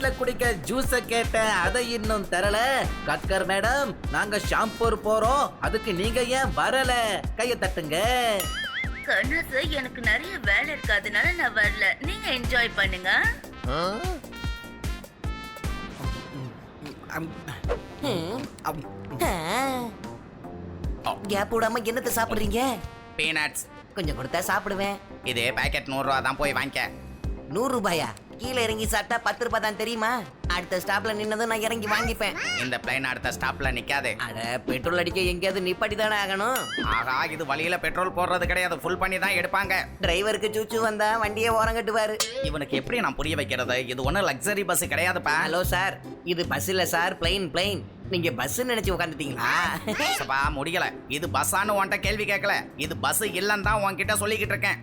வீட்ல குடிக்க ஜூஸ கேட்டேன், அதை இன்னும் தரல. கட்கர் மேடம், நாங்க ஷாம்பூர் போறோம், அதுக்கு நீங்க ஏன் வரல? கைய தட்டுங்க. கண்ணாசு, எனக்கு நிறைய வேலை இருக்கு, அதனால நான் வரல. நீங்க என்ஜாய் பண்ணுங்க. கேப் விடாம என்னத்தை சாப்பிடுறீங்க? பீனட்ஸ். கொஞ்சம் கொடுத்தா சாப்பிடுவேன். இது பேக்கெட் 100 ரூபா தான், போய் வாங்கிக்க. 100 ரூபாயா? கீழே இறங்கி சாப்பிட்டா 10 ரூபாய் தான், தெரியுமா? அடுத்த ஸ்டாப்ல நின்னதும் நான் இறங்கி வாங்கிப்பேன். இந்த பிளைன் அடுத்த ஸ்டாப்ல நிக்காது. அட, பெட்ரோல் அடிக்க எங்கேயாவது நிப்பாட்டி தானே ஆகணும். ஆகா, இது வழியில பெட்ரோல் போடுறது கிடையாது, ஃபுல் பண்ணி தான் எடுப்பாங்க. டிரைவருக்கு சூச்சு வந்தா வண்டியை ஓரம் கட்டுவாரு. இவனுக்கு எப்படி நான் புரிய வைக்கிறது? இது ஒன்றும் லக்ஸரி பஸ் கிடையாதுப்பா. ஹலோ சார், இது பஸ் இல்ல சார், பிளைன். நீங்க பஸ் நினைச்சு உட்காந்துட்டீங்களா? சப்பா, முடியல. இது பஸ்ஸான்னு உன்கிட்ட கேள்வி கேட்கல, இது பஸ் இல்லன்னு தான் உன்கிட்ட சொல்லிக்கிட்டு இருக்கேன்.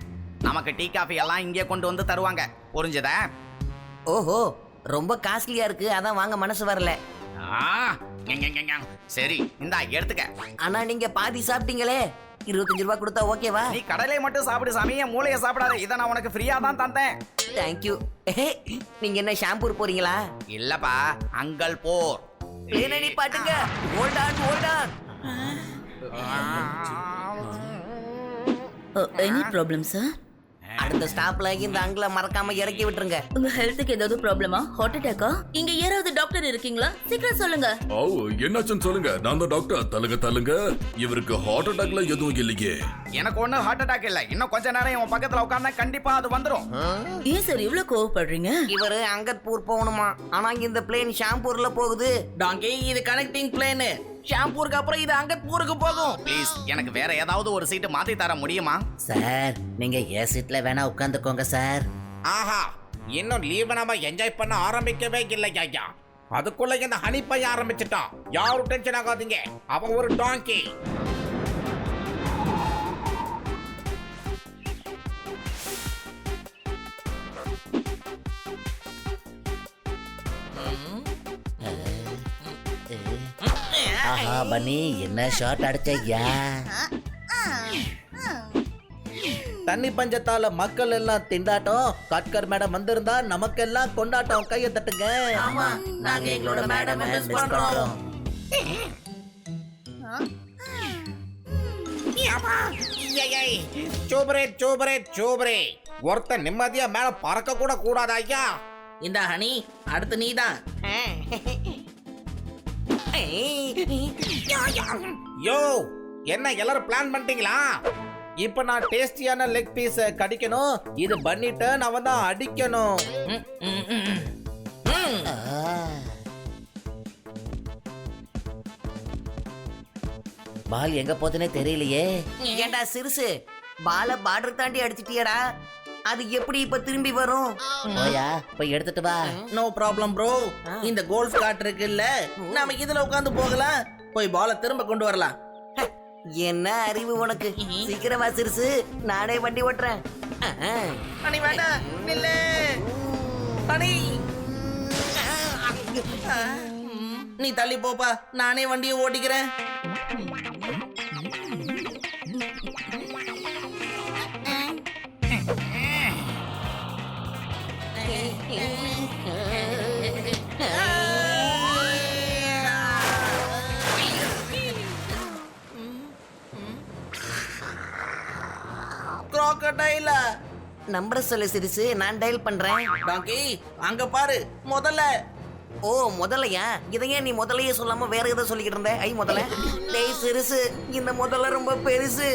நமக்கு டீ காஃபி எல்லாம் இங்கே கொண்டு வந்து தருவாங்க, புரிஞ்சுதா? ஓஹோ, ரொம்ப காஸ்ட்லியா இருக்கு, அதான் வாங்க மனசு வரல. சரி, இந்தா எடுத்துக்க. ஆனா நீங்க பாதி சாப்பிட்டீங்களே, 25 ரூபாய் கொடுத்தா ஓகேவா? நீ கடலை மட்டும் சாப்பிடு சாமி, என் மூளையை சாப்பிடாத. இதை நான் உனக்கு ஃப்ரீயா தான் தந்தேன். தேங்க்யூ. நீங்க என்ன ஷாம்பூர் போறீங்களா? இல்லப்பா, அங்கல் போர். பிளேனை பாட்டுங்க. Hold on. Any problem sir? அடுத்த ஸ்டாப்ல இந்த அங்கிள மறக்காம இறக்கி விட்டுருங்க. உங்க ஹெல்த்துக்கு ஏதாவது ப்ராப்ளமா? ஹார்ட் அட்டாக்கா? இங்க யாராவது டாக்டர் இருக்கீங்களா? சீக்கிரம் சொல்லுங்க. என்னாச்சுன்னு சொல்லுங்க, நான் தான் டாக்டர். தள்ளுங்க. இவருக்கு ஹார்ட் அட்டாக்ல எதுவும் இல்லையே. எனக்கு ஒன்னும் ஹார்ட் அட்டாக் இல்ல. இன்னும் கொஞ்ச நேரம் உன் பக்கத்துல உட்கார்ந்தா கண்டிப்பா அது வந்துரும். ஏன் சார் இவ்ளோ கோவப்படுறீங்க? இவரு அங்கத்பூர் போகணுமா, ஆனா இந்த பிளேன் ஷாம்பூர்ல போகுது. டாங்கி, இது கனெக்டிங் பிளேன். ஷாம்பூருக்கு அப்புறம் இது அங்கத்பூருக்கு போகும். ப்ளீஸ், எனக்கு வேற ஏதாவது ஒரு சீட்டு மாத்தி தர முடியுமா? சார், நீங்க ஏ சீட்ல வேணா உட்காந்துக்கோங்க சார். ஆஹா, இன்னும் லீவ் நாம என்ஜாய் பண்ண ஆரம்பிக்கவே இல்லை ஐயா. அதுக்குள்ள இந்த ஹனி பைய ஆரம்பிச்சுட்டான். யாரும் டென்ஷன் ஆகாதீங்க, அவன் ஒரு டாங்கி. ஆஹா பனி, என்ன ஷாட் அடிச்சையா? தண்ணி பஞ்சத்தால மக்கள் எல்லாம் திண்டாட்டம். கட்கர் மேடம் வந்திருந்தா நமக்கெல்லாம் கொண்டாட்டம். கைய தட்டுங்க. ஆமா, நாங்க எங்களோட மேடம் மிஸ் பண்றோம். சூபரே, ஒருத்தன் நிம்மதியா மேல பறக்க கூட கூடாது ஐயா. இந்த ஹனி, அடுத்து நீதான். யோ, என்ன எல்லாரும் பிளான் பண்ணிட்டீங்களா? இப்ப நான் டேஸ்டியான லெக் பீஸ் கடிக்கணும். இது பண்ணிட்டு அவன் தான் அடிக்கணும். பால் எங்க போதுன்னே தெரியலையே. ஏண்டா சிறுசு, பால பார்டர் தாண்டி அடிச்சிட்டியடா. அது எப்படி இப்ப திரும்பி வரும்? போயா, போய் எடுத்துட்டு வா. No problem bro. இந்த கோல்ஃப் கார்ட் இருக்கு இல்ல, நாம இதுல உட்கார்ந்து போகலாம். போய் பால திரும்ப கொண்டு வரலாம். என்ன அறிவு உனக்கு? சீக்கிரமா சிறுசு, நானே வண்டி ஓட்டுறேன். அனி வேண்டாம், நில்லு அனி. நீ தள்ளி போப்பா, நானே வண்டியை ஓட்டிக்கிறேன். crocodile. நம்பர் சொல்லு சிறுசு, நான் டயல் பண்றேன். டாங்கி, அங்க பாரு முதல்ல. ஓ, முதலையா? இதையே நீ முதலையே சொல்லாம வேற ஏதோ சொல்லிக்கிட்டு இருந்த. ஐ முதல்ல. டேய் சிறுசு, இந்த முதல்ல ரொம்ப பெருசு.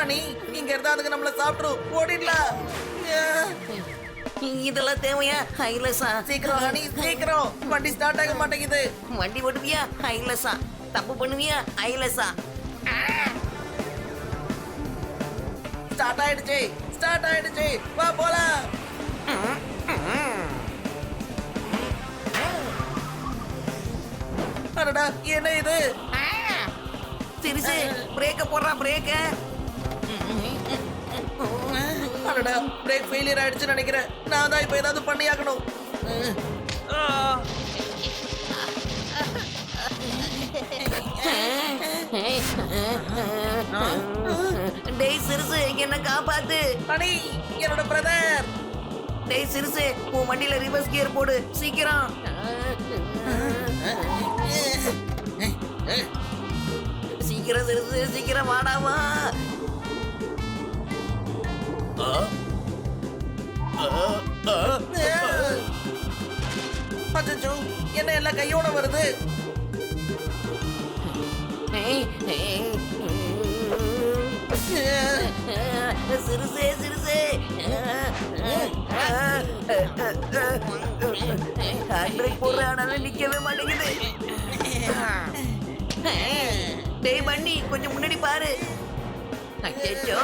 அனி, இங்க இருந்தா அதுக்கு நம்மள சாப்பிட்டுரும். ஓடிடலாம். இதெல்லாம் தேவையா? ஹைலஸா? சீக்கிரம் அனி, சீக்கிரம். வண்டி ஸ்டார்ட் ஆக மாட்டேங்குது. வண்டி ஓட்டுவியா? ஹைலஸா? தப்பு பண்ணுவியா? ஹைலஸா? ஸ்டார்ட் ஆயிடுச்சு. வா போலாம். அடடா, என்ன இது? சிறுசு, பிரேக்க போடுறா, பிரேக்க. அடடா, பிரேக் ஃபெயிலியர் ஆயிடுச்சுன்னு நினைக்கிறேன். நான் தான் இப்ப ஏதாவது பண்ணி ஆகணும். டேய் சிறுசு என்ன காப்பாத்து. அனி என்னோட பிரதர். டேய் சிறுசு உன் வண்டியில ரிவர்ஸ் கியர் போடு சீக்கிரம். சீக்கிரம் சிறுசு சீக்கிரம் வாடாவா. அச்சச்சோ, என்ன எல்லாம் கையோட வருது. சிறுசே சிறுசே ஹண்ட்ரட் போடுற ஆனாலும் நிக்கவே மாட்டேங்குது. டேய் வண்டி கொஞ்சம் முன்னாடி பாரு. அச்சச்சோ.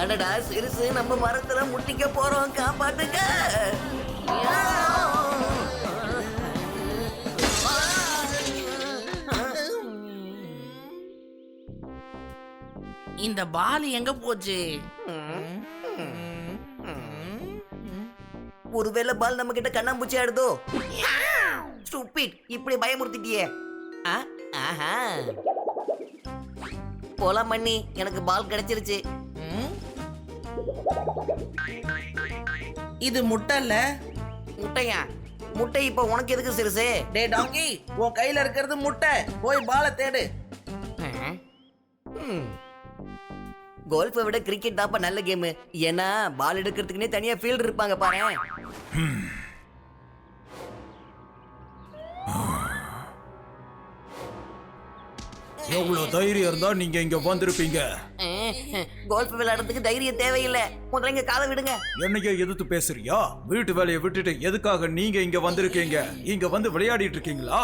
அடடா சிறுசு நம்ம மரத்துல முட்டிக்க போறோம் காப்பாத்துக்க. இந்த பால் எங்க போச்சு? ஒருவேளை பால் நம்ம கிட்ட கண்ணாம்பூச்சி ஆடுதோ? ஸ்டூபிட், இப்படி பயமுறுத்திட்டியே. ஆஹா போலாம் பண்ணி, எனக்கு பால் கிடைச்சிருச்சு. இது முட்டை இல்ல. முட்டையா? முட்டை இப்ப உனக்கு எதுக்கு சிறுசு? டே டாங்கி, உன் கையில இருக்கிறது முட்டை. போய் பாலை தேடு. கோல்ஃபை விட கிரிக்கெட் தாப்பா நல்ல கேம். ஏன்னா பால் எடுக்கிறதுக்குன்னே தனியா ஃபீல்டு இருப்பாங்க பாரு. எவ்வளவு தைரியம் இருந்தா நீங்க இங்க வந்திருப்பீங்க? கோல்ஃப் விளையாடுறதுக்கு தைரியம் தேவையில்லை. முதல்ல இங்க காலை விடுங்க. என்னைய எதிர்த்து பேசுறியா? வீட்டு வேலையை விட்டுட்டு எதுக்காக நீங்க இங்க வந்திருக்கீங்க? இங்க வந்து விளையாடிட்டு இருக்கீங்களா?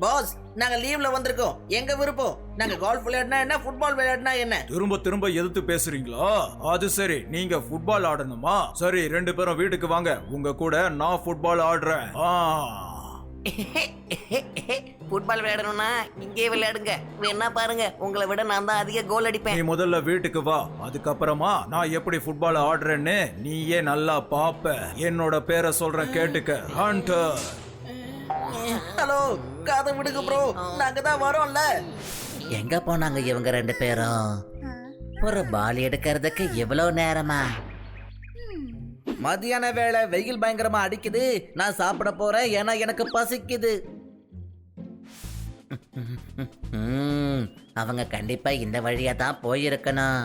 பாஸ், நாங்க லீவ்ல வந்திருக்கோம். எங்க விருப்பம். நாங்க கோல்ஃப் விளையாடினா என்ன, ஃபுட்பால் விளையாடினா என்ன? திரும்ப திரும்ப எதிர்த்து பேசுறீங்களா? அது சரி, நீங்க ஃபுட்பால் ஆடணுமா? சரி, 2 பேரும் வீட்டுக்கு வாங்க. உங்க கூட நான் ஃபுட்பால் ஆடுறேன். ஃபுட்பால் விளையாடணும்னா இங்கே விளையாடுங்க. வேணா பாருங்க, உங்களை விட நான் தான் அதிக கோல் நீ அடிப்பேன். முதல்ல வீட்டுக்கு வா. அதுக்கப்புறமா நான் எப்படி ஃபுட்பால் ஆடுறேன்னு நீயே நல்லா பாப்ப. என்னோட பேரை சொல்றேன், கேட்டுக்க. ஹண்டர். ஹலோ, காதை விடுங்க ப்ரோ. நாங்க தான் வரோம்ல. எங்க போனாங்க இவங்க 2 பேரும்? ஒரு பால் எடுக்கிறதுக்கு எவ்வளவு நேரமா? மதியான வேளை வெயில் பயங்கரமா அடிக்குது. நான் சாப்பிட போறேன், ஏன்னா எனக்கு பசிக்குது. அவங்க கண்டிப்பா இந்த வழியா தான் போயிருக்கணும்.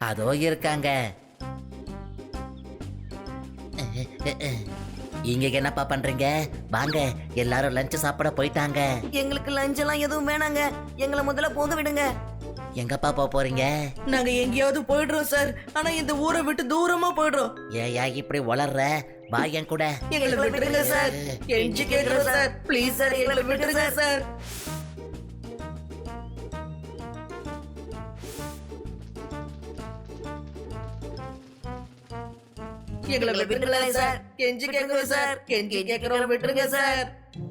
அதோ இருக்காங்க. இங்க என்னப்பா பண்றீங்க? வாங்க, எல்லாரும் லஞ்ச் சாப்பிட போயிட்டாங்க. எங்களுக்கு லஞ்ச் எல்லாம் எதுவும் வேணாங்க. எங்களை முதல்ல போக விடுங்க. எங்கப்பா போறீங்க? நாங்க எங்கேயாவது போயிடுறோம் சார். ஆனா இந்த ஊரை விட்டு தூரமா போயிடுறோம். ஏயா இப்படி வளர்ற? வா என் கூட. எங்களை விட்டுருங்க சார். கெஞ்சி கேக்குறோம் சார். ப்ளீஸ் சார், எங்களை விட்டுருங்க சார். எங்களை விட்டுருங்க சார். கெஞ்சி கேக்குறோம் சார். கெஞ்சி கேக்குறோம், விட்டுருங்க சார்.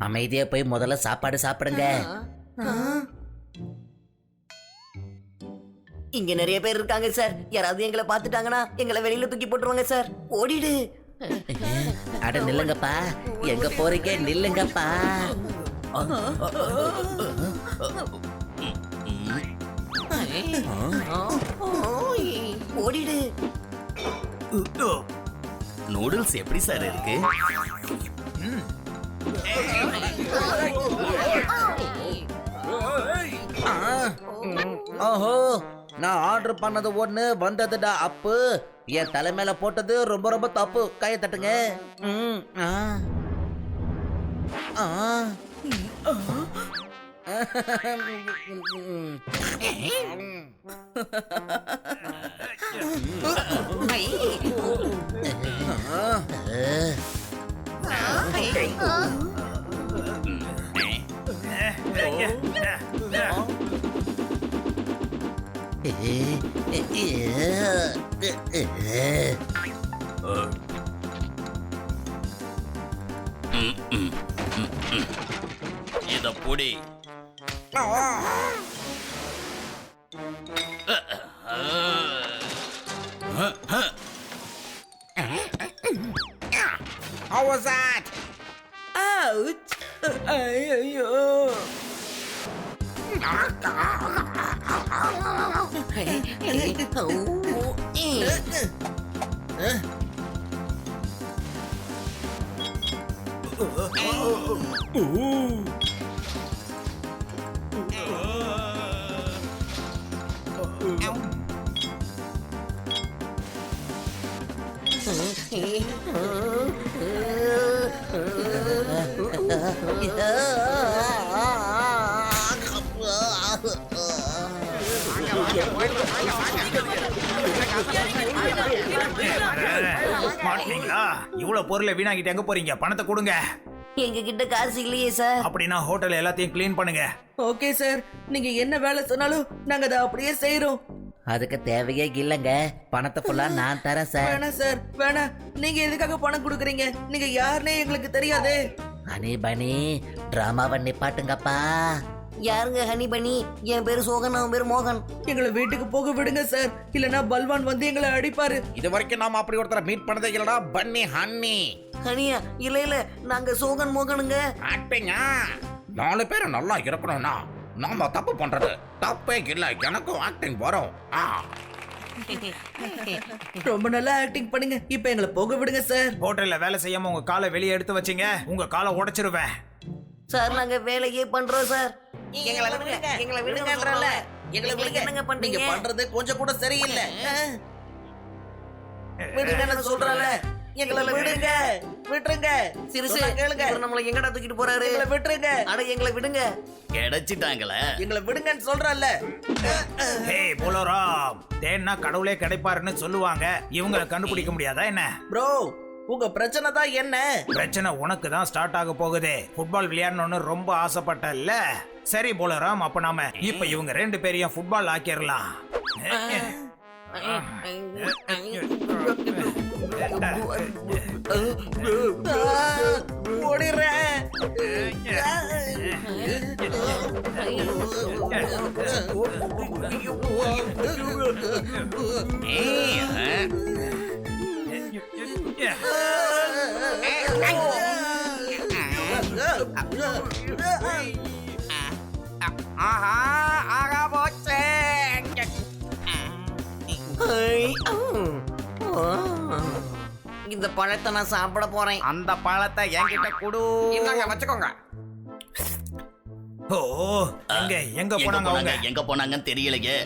அமைதியா போய் முதல்ல சாப்பாடு சாப்பிடுங்க. இங்க நிறைய பேர் இருக்காங்க சார். யாராவது எங்களை பார்த்துட்டாங்கன்னா எங்களை வெளியில தூக்கி போட்டுருவாங்க சார். ஓடிடு. அட நில்லுங்கப்பா. எங்க போறீங்க? நில்லுங்கப்பா. ஓடிடு. நூடுல்ஸ் எப்படி சார் இருக்கு? ஓஹோ, நான் ஆர்டர் பண்ணது ஒண்ணு, வந்ததுடா அப்பு. என் தலை மேல போட்டது ரொம்ப ரொம்ப தப்பு. கையை தட்டுங்க. இத புடி. How was that? ஐயோ மாட்டீங்களா? இவ்வளவு பொருளை வீணாக்கிட்டு எங்க போறீங்க? பணத்தை கொடுங்க. எங்க கிட்ட காசு இல்லையே சார். அப்படின்னா ஹோட்டல் எல்லாத்தையும் க்ளீன் பண்ணுங்க. ஓகே சார், நீங்க என்ன வேலை சொன்னாலும் நாங்க அதை அப்படியே செய்யறோம். அதுக்கு தேவையே இல்லைங்க. பணத்தை ஃபுல்லா நான் தரேன் சார். வேணாம் சார், வேணாம். நீங்க எதுக்காக பணம் கொடுக்குறீங்க? நீங்க யாருன்னே எங்களுக்கு தெரியாது. ஹனி பனி, டிராமாவை நிப்பாட்டுங்கப்பா. யாருங்க ஹனி பனி? என் பேரு சோகன், அவன் பேரு மோகன். எங்களை வீட்டுக்கு போக விடுங்க சார், இல்லனா பல்வான் வந்து எங்களை அடிப்பாரு. இது வரைக்கும் நாம அப்படி ஒருத்தரை மீட் பண்ணதே இல்லடா பன்னி ஹன்னி. ஹனியா? இல்ல இல்ல, நாங்க சோகன் மோகனுங்க. ஆக்டிங்கா 4 பேர் நல்லா இருக்கணும்னா நாம தப்பு பண்றது தப்பே இல்ல. எனக்கும் ஆக்டிங் வரும். ரொம்ப நல்லா ஆக்டிங் பண்ணுங்க. இப்ப எங்களை போக விடுங்க சார். ஹோட்டல்ல வேலை செய்யாம உங்க காலை வெளியே எடுத்து வச்சீங்க, உங்க காலை உடைச்சிருவேன். சார் நாங்க வேலையே பண்றோம் சார். எங்களை விடுங்க, எங்களை விடுங்கன்றல. எங்களை விடுங்க. என்னங்க பண்றீங்க? நீங்க பண்றது கொஞ்சம் கூட சரியில்லை. விடுங்கன்னு சொல்றல. எங்களை விடுங்க, விட்டுருங்க. சிறுசு, சொன்னா கேளுங்க. இவர் நம்மள எங்கடா தூக்கிட்டு போறாரு? எங்களை விட்டுருங்க. அட எங்களை விடுங்க. கிடைச்சிட்டாங்களே. எங்களை விடுங்கன்னு சொல்றல. ஹே போலோராம், தேன்னா கடவுளே கிடைப்பாருன்னு சொல்லுவாங்க. இவங்களை கண்டுபிடிக்க முடியாதா என்ன? ப்ரோ, உங்க பிரச்சனை தான் என்ன? பிரச்சனை உனக்கு தான் ஸ்டார்ட் ஆக போகுது. ஃபுட்பால் விளையாடணும்னு ரொம்ப ஆசைப்பட்டல்ல. சரி போலராம், அப்ப நாம இப்ப இவங்க 2 பேரையும் ஃபுட்பால் ஆக்கிரலாம். ஓடிறேன். ஆஹா ஆகா போச்சே. இந்த பழத்தை நான் சாப்பிட போறேன். அந்த பழத்தை என்கிட்ட கொடு. இந்தாங்க வச்சுக்கோங்க. ஓ, எங்க போனாங்க அவங்க? எங்க போனாங்கன்னு தெரியலையே.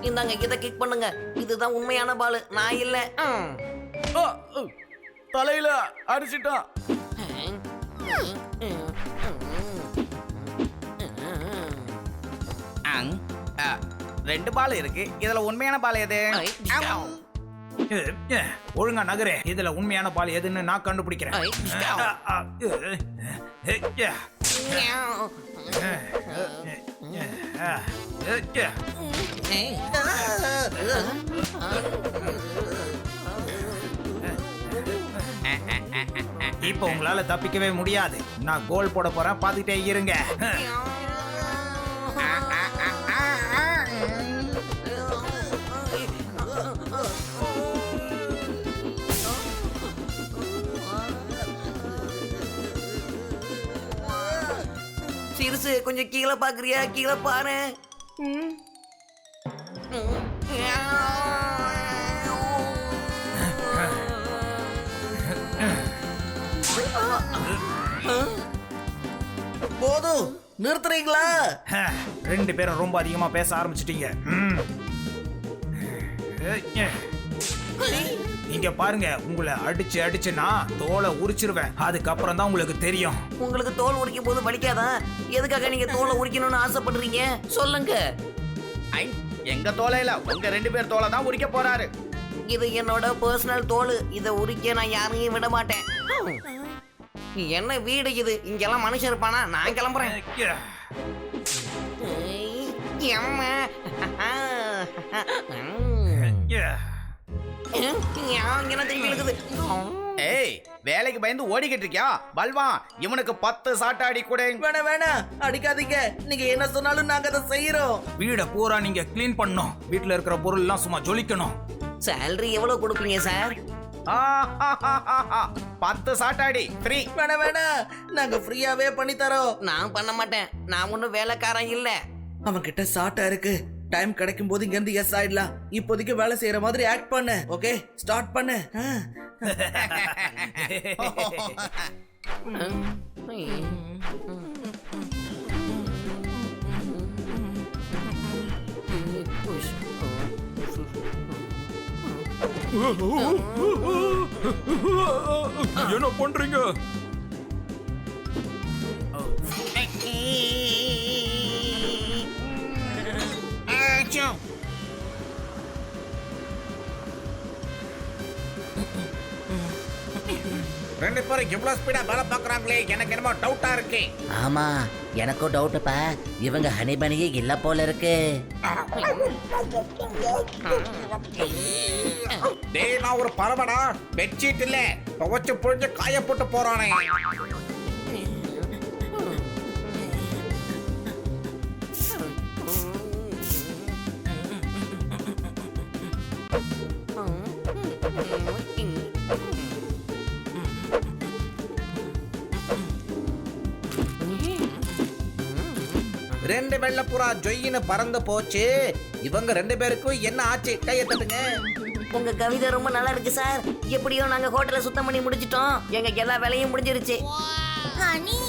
இந்தாங்க, இதை கிக் பண்ணுங்க. இதுதான் உண்மையான பால், நான் இல்ல. தலையில அடிச்சிட்டான். 2 பால் இருக்கு. இதுல உண்மையான பால் எது? ஒழுங்கா நகரே. இதுல உண்மையான பால் எதுன்னு நான் கண்டுபிடிக்கிறேன். இப்ப உங்களால தப்பிக்கவே முடியாது. நான் கோல் போட போறேன், பாத்துக்கிட்டே இருங்க. சிறுசு, கொஞ்சம் கீழே பாக்குறியா? கீழே பாரு. போதும், நிறுத்துறீங்களா? 2 பேரும் ரொம்ப அதிகமா பேச ஆரம்பிச்சிட்டீங்க. நீங்க பாருங்க, உங்களை அடிச்சுனா தோலை உரிச்சிருவேன். அதுக்கப்புறம் தான் உங்களுக்கு தெரியும். உங்களுக்கு தோல் உரிக்கும் போது வலிக்காதா? எதுக்காக நீங்க தோலை உரிக்கணும்னு ஆசைப்படுறீங்க? சொல்லுங்க. எங்க தோலையில உங்க 2 பேர் தோலை தான் உரிக்க போறாரு. இது என்னோட பர்சனல் தோல். இத உரிக்க நான் யாரையும் விட மாட்டேன். என்ன வீடு இது? இங்கெல்லாம் மனுஷன் இருப்பானா? நான் கிளம்புறேன். எம்மா. என்ன திரும்பி இருக்குது? ஏய், வேலைக்கு பயந்து ஓடிக்கிட்டு இருக்கியா? பல்வா, இவனுக்கு 10 சாட்டாடி கூட. வேணாம் அடிக்காதீங்க. நீங்க என்ன சொன்னாலும் நாங்க அதை செய்யறோம். வீட பூரா நீங்க க்ளீன் பண்ணணும். வீட்ல இருக்கிற பொருள் எல்லாம் சும்மா ஜொலிக்கணும். சேலரி எவ்வளவு கொடுப்பீங்க சார்? 10 சாட்டாடி ஃப்ரீ. வேணாம் நாங்க ஃப்ரீயாவே பண்ணி தரோம். நான் பண்ண மாட்டேன். நான் ஒன்னும் வேலைக்காரன் இல்ல. அவன் கிட்ட சாட்டா இருக்கு. டைம் கிடைக்கும் போது இங்க இருந்து எஸ் ஆயிடலாம். இப்போதைக்கு வேலை செய்யற மாதிரி ஆக்ட் பண்ணு. ஓகே, ஸ்டார்ட் பண்ணு. என்ன பண்றீங்க? ரெண்டு பேரும் இவ்வளவு ஸ்பீடா வேலை பாக்குறாங்களே, எனக்கு என்னமோ டவுட்டா இருக்கு. ஆமா, எனக்கும் டவுட்டுப்பா. இவங்க ஹனிபனியே இல்ல போல இருக்கு. டேய், நான் ஒரு பரவடா. பெட்ஷீட் இல்ல, துவச்சு புழிஞ்சு காய போட்டு போறானே. ரெண்டு வெள்ளப்புறா ஜொய்யின்னு பறந்து போச்சு. இவங்க ரெண்டு பேருக்கும் என்ன ஆச்சு? கையை தட்டுங்க. உங்க கவிதை ரொம்ப நல்லா இருக்கு சார். எப்படியோ நாங்க ஹோட்டலை சுத்தம் பண்ணி முடிச்சிட்டோம். எங்க எல்லா வேலையும் முடிஞ்சிருச்சு. ஹனி,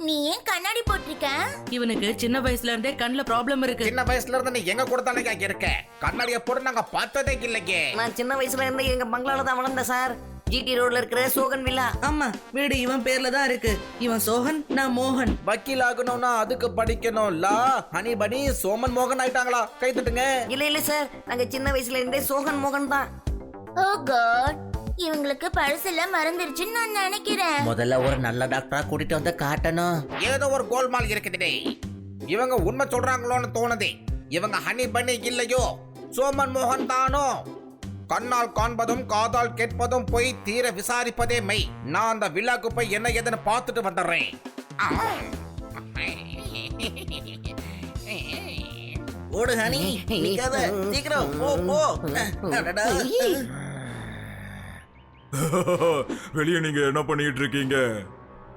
நீ ஏன் கண்ணாடி போட்டிருக்க? இவனுக்கு சின்ன வயசுல இருந்தே கண்ணுல ப்ராப்ளம் இருக்கு. சின்ன வயசுல இருந்து நீ எங்க கூட தானே இருக்க? கண்ணாடிய போட்டு நாங்க பார்த்ததே இல்லையே. நான் சின்ன வயசுல இருந்து எங்க பங்களால தான் வளர்ந்தேன் சார். ஜிடி ரோட்ல இருக்கிற சோகன் வில்லா. ஆமா, வீடு இவன் பேர்ல தான் இருக்கு. இவன் சோகன், நான் மோகன். வக்கீல் ஆகணும்னா அதுக்கு படிக்கணும்ல. ஹனி பனி சோமன் மோகன் ஆயிட்டாங்களா? கை தட்டுங்க. இல்ல சார், நாங்க சின்ன வயசுல இருந்தே சோகன் மோகன் தான். ஓ காட், இவங்களுக்கு பழசெல்லாம் மறந்துருச்சுன்னு நான் நினைக்கிறேன். முதல்ல ஒரு நல்ல டாக்டரா கூட்டிட்டு வந்து காட்டணும். ஏதோ ஒரு கோல்மால் இருக்குதுடே. இவங்க உண்மை சொல்றாங்களோன்னு தோணுது. இவங்க ஹனி பண்ணி இல்லையோ சோமன் மோகன் தானோ? கண்ணால் காண்பதும் காதால் கேட்பதும் போய் தீர விசாரிப்பதே மெய். நான் அந்த விழாக்கு போய் என்ன ஏதுன்னு பார்த்துட்டு வந்துடுறேன். ஓடு ஹனி, நிக்காத, சீக்கிரம் போ போ. அடடா. வெளியே நீங்க என்ன பண்ணிட்டு இருக்கீங்க?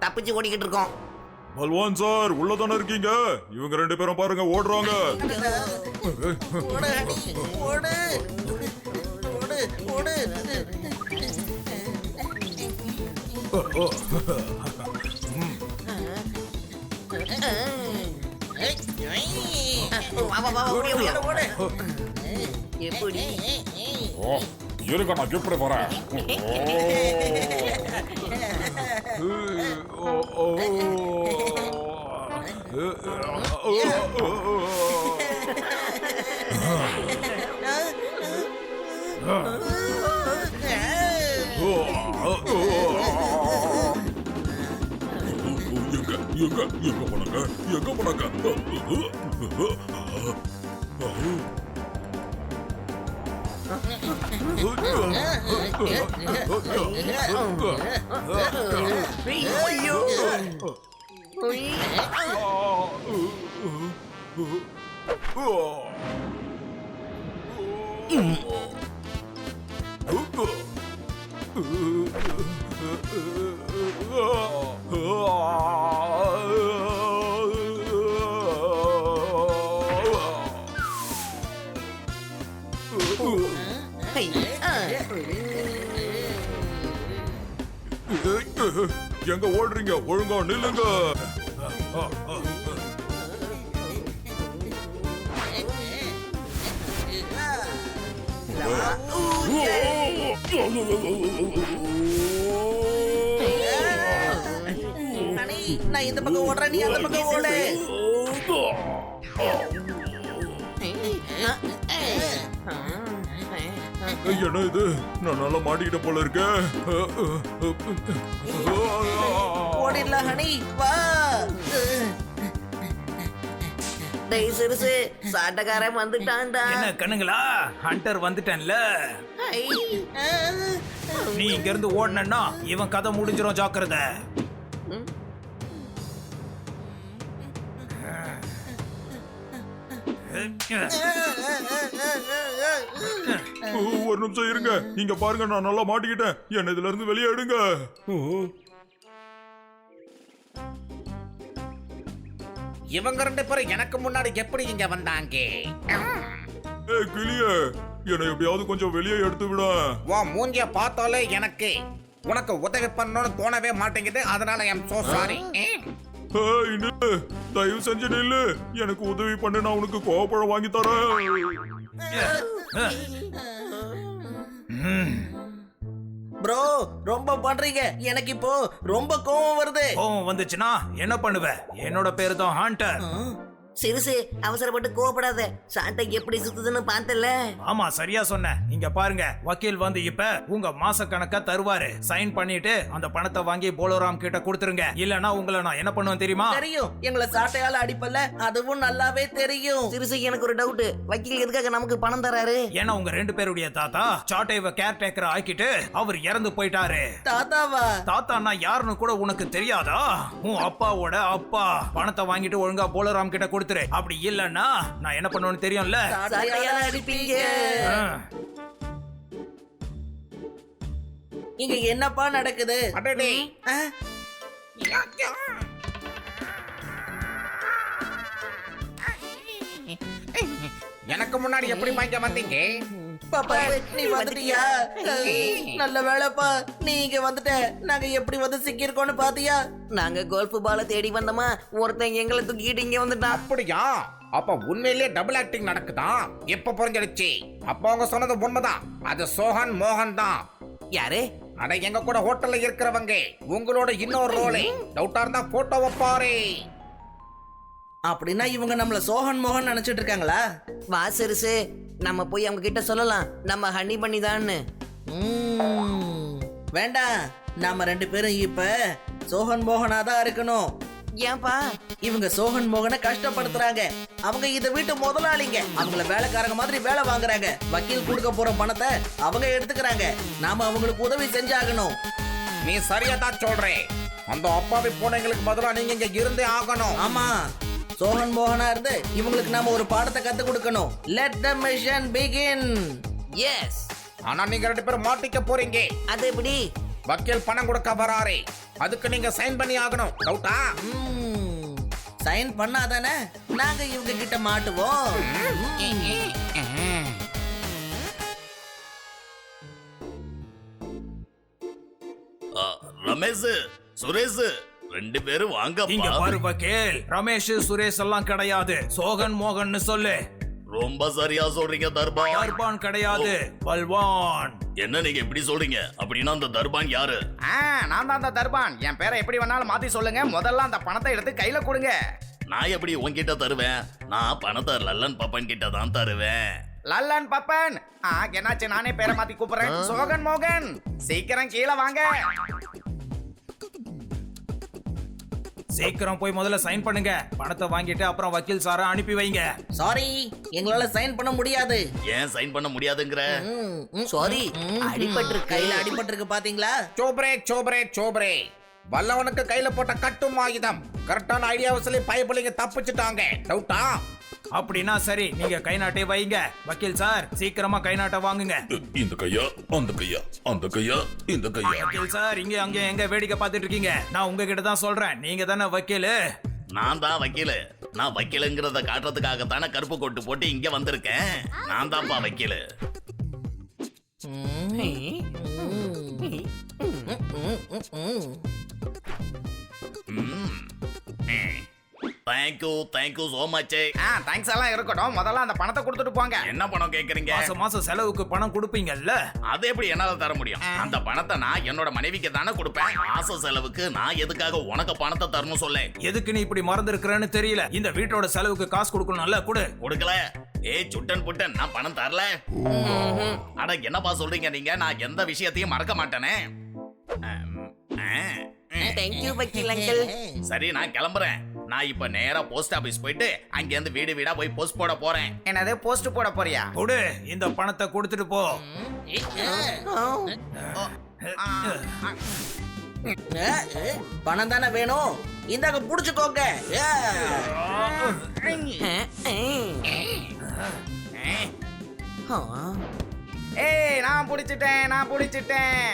தப்பிச்சு ஓடிக்கிட்டு இருக்கோம். பல்வான் சார் உள்ளதானே இருக்கீங்க? இவங்க ரெண்டு பேரும் பாருங்க ஓடுறாங்க. ஓடு ஹனி, ஓடு ஓடு ஓடு. எப்படி? இருக்க, நான் எப்படி போறேன்? எங்க போனாங்க? எங்க போனாங்க? எங்க ஓடுறீங்க? ஒழுங்கா நில்லுங்க. நான் இந்த பக்கம் ஓடுறேன், நீ அந்த பக்கம் ஓடு. என்ன இது நான் நல்லா மாட்டிக்கிட்ட போல இருக்கேன். ஓடிடலாம் ஹனி வா. டேய் சிறுசு சாட்டக்காரன் வந்துட்டான்டா. என்ன கண்ணுங்களா, ஹண்டர் வந்துட்டேன்ல. ஐ, நீ இங்க இருந்து ஓடனா இவன் கதை முடிஞ்சிரும், ஜாக்கிரதை. ஒரு நிமிஷம் இருங்க. இங்க பாருங்க, நான் நல்லா மாட்டிக்கிட்டேன். என்ன இதுல இருந்து வெளியே எடுங்க. இவங்க 2 பேரும் எனக்கு முன்னாடி எப்படி இங்க வந்தாங்க? ஏய் கிளியே, என்னை எப்படியாவது கொஞ்சம் வெளியே எடுத்து விட. உன் மூஞ்சிய பார்த்தாலே எனக்கு உனக்கு உதவி பண்ணணும்னு தோணவே மாட்டேங்குது. அதனால ஐ அம் சோ சாரி. ஏய் நில்லு, தயவு செஞ்சு நில்லு. எனக்கு உதவி பண்ணு, நான் உனக்கு கோவப்பழம் வாங்கி தரேன். ப்ரோ ரொம்ப பண்றீங்க, எனக்கு இப்போ ரொம்ப கோவம் வருது. கோவம் வந்துச்சுன்னா என்ன பண்ணுவ? என்னோட பேரு தான் ஹண்டர். சிறுசு அவசரப்பட்டு கோவப்படாத. சாட்டை எப்படி சுத்துதுன்னு பார்த்தல. ஆமா, சரியா சொன்ன. இங்க பாருங்க, வக்கீல் வந்து இப்ப உங்க மாச கணக்கா தருவாரு. சைன் பண்ணிட்டு அந்த பணத்தை வாங்கி போலோராம் கிட்ட கொடுத்துருங்க. இல்லனா உங்களை நான் என்ன பண்ணுவேன் தெரியுமா? தெரியும், எங்களை சாட்டையால அடிப்பல, அதுவும் நல்லாவே தெரியும். சிறுசு எனக்கு ஒரு டவுட். வக்கீல் எதுக்காக நமக்கு பணம் தராரு? ஏன்னா உங்க 2 பேருடைய தாத்தா சாட்டைவ கேர் டேக்கர் ஆக்கிட்டு அவர் இறந்து போயிட்டாரு. தாத்தாவா? தாத்தான்னா யாருன்னு கூட உனக்கு தெரியாதா? உன் அப்பாவோட அப்பா. பணத்தை வாங்கிட்டு ஒழுங்கா போலோராம் கிட்ட கொடுத்துரு. அப்படி இல்லன்னா நான் என்ன பண்ணுவேன்னு தெரியும்ல. சாட்டையால அடிப்பீங்க. இங்க என்னப்பா நடக்குது? அடடே, ஆ? எனக்கு முன்னாடி எப்படி இங்க வந்தீங்க? பாப்பா நீ வந்துட்டியா? நல்ல வேலைப்பா, நீ இங்க வந்துட்ட. நாங்க எப்படி வந்து சிக்கிருக்கோம்னு பாத்தியா? நாங்க கோல்ஃப் பால தேடி வந்தோமா, ஒருத்தன் எங்களை தூக்கிட்டு இங்க வந்துட்டான். அப்படியா? அப்ப உண்மையிலேயே டபுள் ஆக்டிங் நடக்குதா? எப்ப புரிஞ்சிடுச்சு? அப்ப அவங்க சொன்னது உண்மைதான். அது சோஹன் மோகன் தான். யாரு? அட எங்க கூட ஹோட்டல்ல இருக்கிறவங்க. உங்களோட இன்னொரு ரோலே டவுட்டா இருந்தா போட்டோவை பாரு. அப்படின்னா இவங்க நம்மள சோஹன் மோகன் நினைச்சிட்டு இருக்காங்களா? வா சிறுசு, நம்ம போய் அவங்க கிட்ட சொல்லலாம் நம்ம ஹனி பண்ணி தான்னு. வேண்டாம், நாம 2 பேரும் இப்ப சோஹன் மோகனா தான் இருக்கணும். ஏன்பா? இவங்க சோஹன் மோகனை கஷ்டப்படுத்துறாங்க. அவங்க இந்த வீட்டு முதலாளிங்க. அவங்கள வேலைக்காரங்க மாதிரி வேலை வாங்குறாங்க. வக்கீல் கொடுக்க போற பணத்தை அவங்க எடுத்துக்கிறாங்க. நாம அவங்களுக்கு உதவி செஞ்சாகணும். நீ சரியா தான் சொல்றே. அந்த அப்பாவி பூனைங்களுக்கு பதிலா நீங்க இங்க இருந்தே ஆகணும். ஆமா, சோஹன் மோகனா இருந்து இவங்களுக்கு நாம ஒரு பாடத்தை கத்து கொடுக்கணும். Let the mission begin. Yes. ஆனா நீங்க 2 பேரும் மாட்டிக்க போறீங்க. அது எப்படி? வக்கீல் பணம் கொடுக்க வராரே, அதுக்கு நீங்க சைன் பண்ணி ஆகணும். டவுட்டா? சைன் பண்ணாதானே நாங்க இவங்க கிட்ட மாட்டுவோம். ரமேஷ், சுரேஷ் 2 பேரும் வாங்க. இங்க பாரு வக்கீல், ரமேஷ் சுரேஷ் எல்லாம் கிடையாது. சோகன் மோகன் சொல்லு. ரொம்ப சரியா சொல்றீங்க தர்பான். தர்பான் கிடையாது, பல்வான். என்ன நீங்க எப்படி சொல்றீங்க? அப்படின்னா அந்த தர்பான் யாரு? நான் தான் அந்த தர்பான். என் பேரை எப்படி வேணாலும் மாத்தி சொல்லுங்க. முதல்ல அந்த பணத்தை எடுத்து கையில கொடுங்க. நான் எப்படி உன்கிட்ட தருவேன்? நான் பணத்தை லல்லன் பப்பன் கிட்ட தான் தருவேன். லல்லன் பப்பன். என்னாச்சு, நானே பேரை மாத்தி கூப்பிடுறேன். சோகன் மோகன், சீக்கிரம் கீழே வாங்க. சீக்கிரம் போய் முதல்ல சைன் பண்ணுங்க. பணத்தை வாங்கிட்டு அப்புறம் வக்கீல் சார அனுப்பி வைங்க. சாரி, எங்களால சைன் பண்ண முடியாது. ஏன் சைன் பண்ண முடியாதுங்கற? சாரி, அடிபட்டு கையில அடிபட்டிருக்கு பாத்தீங்களா? சோப்ரே சோப்ரே சோப்ரே, வல்லவனுக்கு கையில போட்ட கட்டும் ஆயுதம். கரெக்டான ஐடியாவை சொல்லி பயப்பலிங்க தப்பிச்சுட்டாங்க. டவுட்டா? அப்படின்னா சரி, நீங்க கை நாட்டை வைங்க. வக்கீல் சார், சீக்கிரமா கை நாட்டை வாங்குங்க. இந்த கையா, அந்த கையா, அந்த கையா, இந்த கையா. வக்கீல் சார், இங்க அங்க எங்க வேடிக்கை பார்த்துட்டு இருக்கீங்க? நான் உங்ககிட்ட தான் சொல்றேன், நீங்க தானே வக்கீலு? நான் தான் வக்கீலு. நான் வக்கீலுங்கிறத காட்டுறதுக்காக தானே கருப்பு கோட்டு போட்டு இங்க வந்திருக்கேன். நான் தான்ப்பா வக்கீலு. Thank you so much. தேங்க்ஸ் எல்லாம் இருக்கட்டும். முதல்ல அந்த பணத்தை கொடுத்துட்டு போங்க. என்ன பணம் கேக்குறீங்க? மாசம் மாசம் செலவுக்கு பணம் கொடுப்பீங்கல்ல? அது எப்படி என்னால தர முடியும்? அந்த பணத்தை நான் என்னோட மனைவிக்கு தானே கொடுப்பேன். மாச செலவுக்கு நான் எதுக்காக உனக்கு பணத்தை தரணும் சொல்ல? எதுக்கு நீ இப்படி மறந்து இருக்கிறேன்னு தெரியல. இந்த வீட்டோட செலவுக்கு காசு கொடுக்கணும்ல, கொடு. கொடுக்கல ஏய் சுட்டன் புட்டன் நான் பணம் தரல. அட என்னப்பா சொல்றீங்க நீங்க? நான் எந்த விஷயத்தையும் மறக்க மாட்டேனே. தேங்க்யூ வக்கீல் அங்கிள். சரி நான் கிளம்புறேன். நான் இப்ப நேரா போஸ்ட் ஆபீஸ் போயிட்டு அங்க இருந்து வீடு வீடா போய் போஸ்ட் போட போறேன். என்னது போஸ்ட் போட போறியா? கொடு, இந்த பணத்தை கொடுத்துட்டு போ. பணம் தானே வேணும், இந்தாங்க புடிச்சுக்கோங்க. ஏய் நான் புடிச்சிட்டேன்.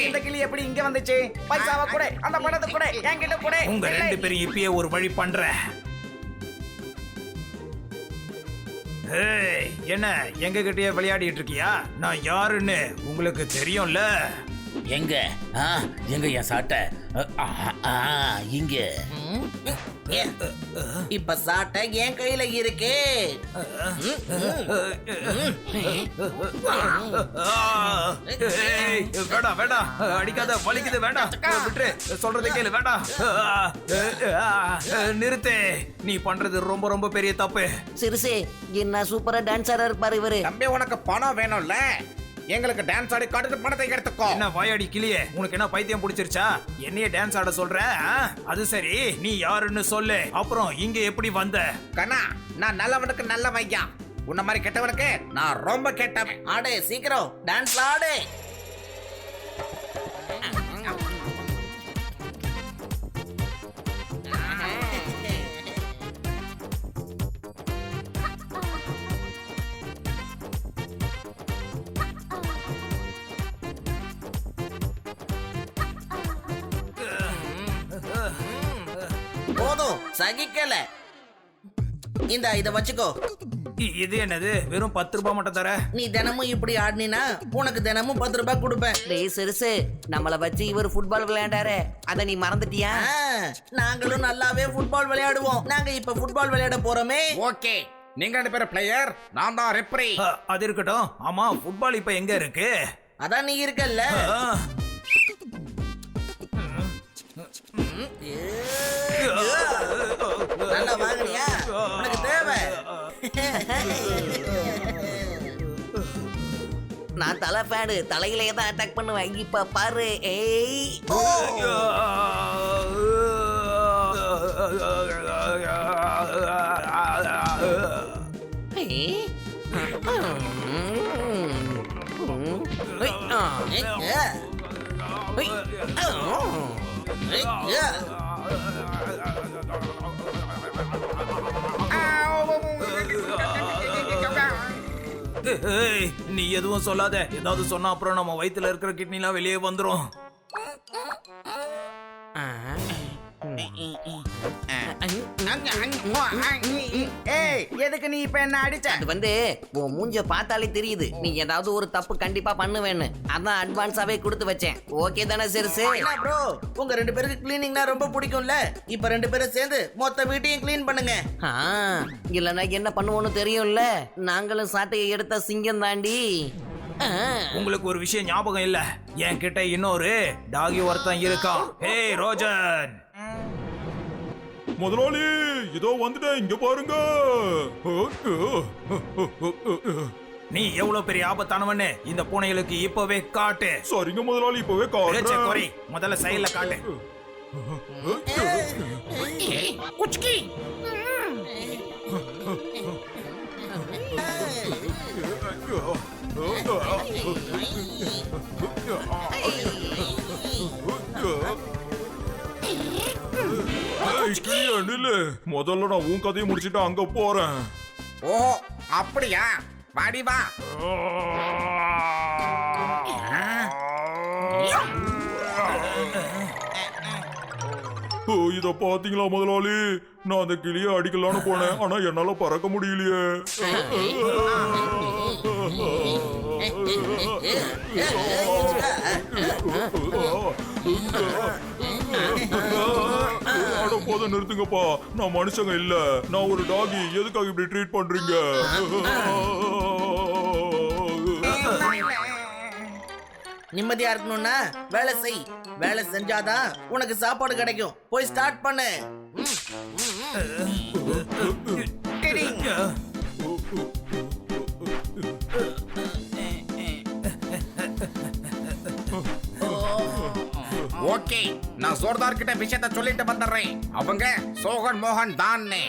இந்த கிளி எப்படி இங்க வந்துச்சு? பைசாவை கூட, அந்த பணத்தை கூட என்கிட்ட கூட. உங்க ரெண்டு பேரும் இப்பயே ஒரு வழி பண்றேன். ஏய், என்ன எங்க கிட்டயே விளையாடிட்டு இருக்கியா? நான் யாருன்னு உங்களுக்கு தெரியும்ல. எங்க எங்க என் சாட்டை? இங்க. இப்ப சாட்டை என் கையில இருக்கு. ஏய், வேண்டாம் வேண்டாம், அடிக்காத, வலிக்குது, வேண்டாம், விட்டுரு, சொல்றதை கேளு, வேண்டாம். நிறுத்து, நீ பண்றது ரொம்ப ரொம்ப பெரிய தப்பு. சிறுசே, என்ன சூப்பரா டான்ஸ் ஆடுறாரு பாரு இவரு. தம்பி உனக்கு பணம் வேணும்ல, எங்களுக்கு டான்ஸ் ஆடி காட்டுட்டு பணத்தை எடுத்துக்கோ. என்ன வாயாடி கிளியே, உனக்கு என்ன பைத்தியம் பிடிச்சிருச்சா? என்னைய டான்ஸ் ஆட சொல்ற? அது சரி, நீ யாருன்னு சொல்லு. அப்புறம் இங்க எப்படி வந்த? கண்ணா, நான் நல்லவனுக்கு நல்ல வையா, உன்ன மாதிரி கெட்டவனுக்கு நான் ரொம்ப கெட்டவன். ஆடு சீக்கிரம், டான்ஸ் ஆடு. போதும், சகிக்கல. இத வச்சுக்கோ. இது என்னது? வெறும் 10 ரூபாய் மட்டும் தர? நீ தினமும் இப்படி ஆடினா உனக்கு தினமும் 10 ரூபாய் கொடுப்பேன். டேய் சிறுசு, நம்மள வச்சு இவர் ஃபுட்பால் விளையாண்டாரு, அத நீ மறந்துட்டியா? நாங்களும் நல்லாவே ஃபுட்பால் விளையாடுவோம். நாங்க இப்ப ஃபுட்பால் விளையாட போறோமே. ஓகே, நீங்க ரெண்டு பேரும் பிளேயர், நான் தான் ரெஃப்ரி. அது இருக்கட்டும். ஆமா, ஃபுட்பால் இப்ப எங்க இருக்கு? அதான் நீ இருக்கல்ல. நல்லா வாங்குறியா? உனக்கு தேவை. நான் தலை ஃபேனு, தலையிலேயே தான் அட்டாக் பண்ணுவேன். இப்ப பாரு. ஏய், ஏய், நீ எதுவும் சொல்லாத. ஏதாவது சொன்னா அப்புறம் நம்ம வயித்துல இருக்கிற கிட்னிலாம் வெளியே வந்துரும். ஏய் எதுக்கு நீ இப்ப என்ன அடிச்ச? அது வந்து உன் மூஞ்ச பார்த்தாலே தெரியுது நீ ஏதாவது ஒரு தப்பு கண்டிப்பா பண்ணுவேன்னு. அதான் அட்வான்ஸாவே கொடுத்து வச்சேன். ஓகே தானே சிறுசு? ப்ரோ, உங்க ரெண்டு பேருக்கு கிளீனிங்னா ரொம்ப பிடிக்கும்ல. இப்ப ரெண்டு பேரும் சேர்ந்து மொத்த வீட்டையும் கிளீன் பண்ணுங்க. இல்லன்னா என்ன பண்ணுவோன்னு தெரியும்ல. நாங்களும் சாட்டையை எடுத்த சிங்கம் தாண்டி. உங்களுக்கு ஒரு விஷயம் ஞாபகம் இல்ல? என் கிட்ட இன்னொரு டாகி ஒருத்தன் இருக்கான். ஏய் ரோஜன். முதலாளி, இதோ வந்துட்டேன், இங்க பாருங்க. நீ எவ்வளவு பெரிய ஆபத்தானவன்னு இந்த பூனைகளுக்கு இப்பவே காட்டு. சரிங்க முதலாளி, இப்பவே காட்டுறேன். முதல்ல சைடுல காட்டு. முதல்ல நான் உன் கதையை முடிச்சுட்டு அங்க போறேன். ஓ அப்படியா? வாடி வா. இத பாத்தீங்களா முதலாளி? நான் அந்த கிளியை அடிக்கலான்னு போனேன், ஆனா என்னால பறக்க முடியலையே. அட போத நிறுத்துங்கப்பா, நான் மனுஷங்க இல்ல, நான் ஒரு டாகி. எதுக்காக இப்படி ட்ரீட் பண்றீங்க? நிம்மதியா இருக்கணும்னா வேலை செய். வேலை செஞ்சாதான் உனக்கு சாப்பாடு கிடைக்கும். போய் ஸ்டார்ட் பண்ணு. கிடிங். ஓகே, நான் ஜோர்தார் கிட்ட விஷயத்த சொல்லிட்டு வந்துடுறேன். அவங்க சோகன் மோகன் தானே.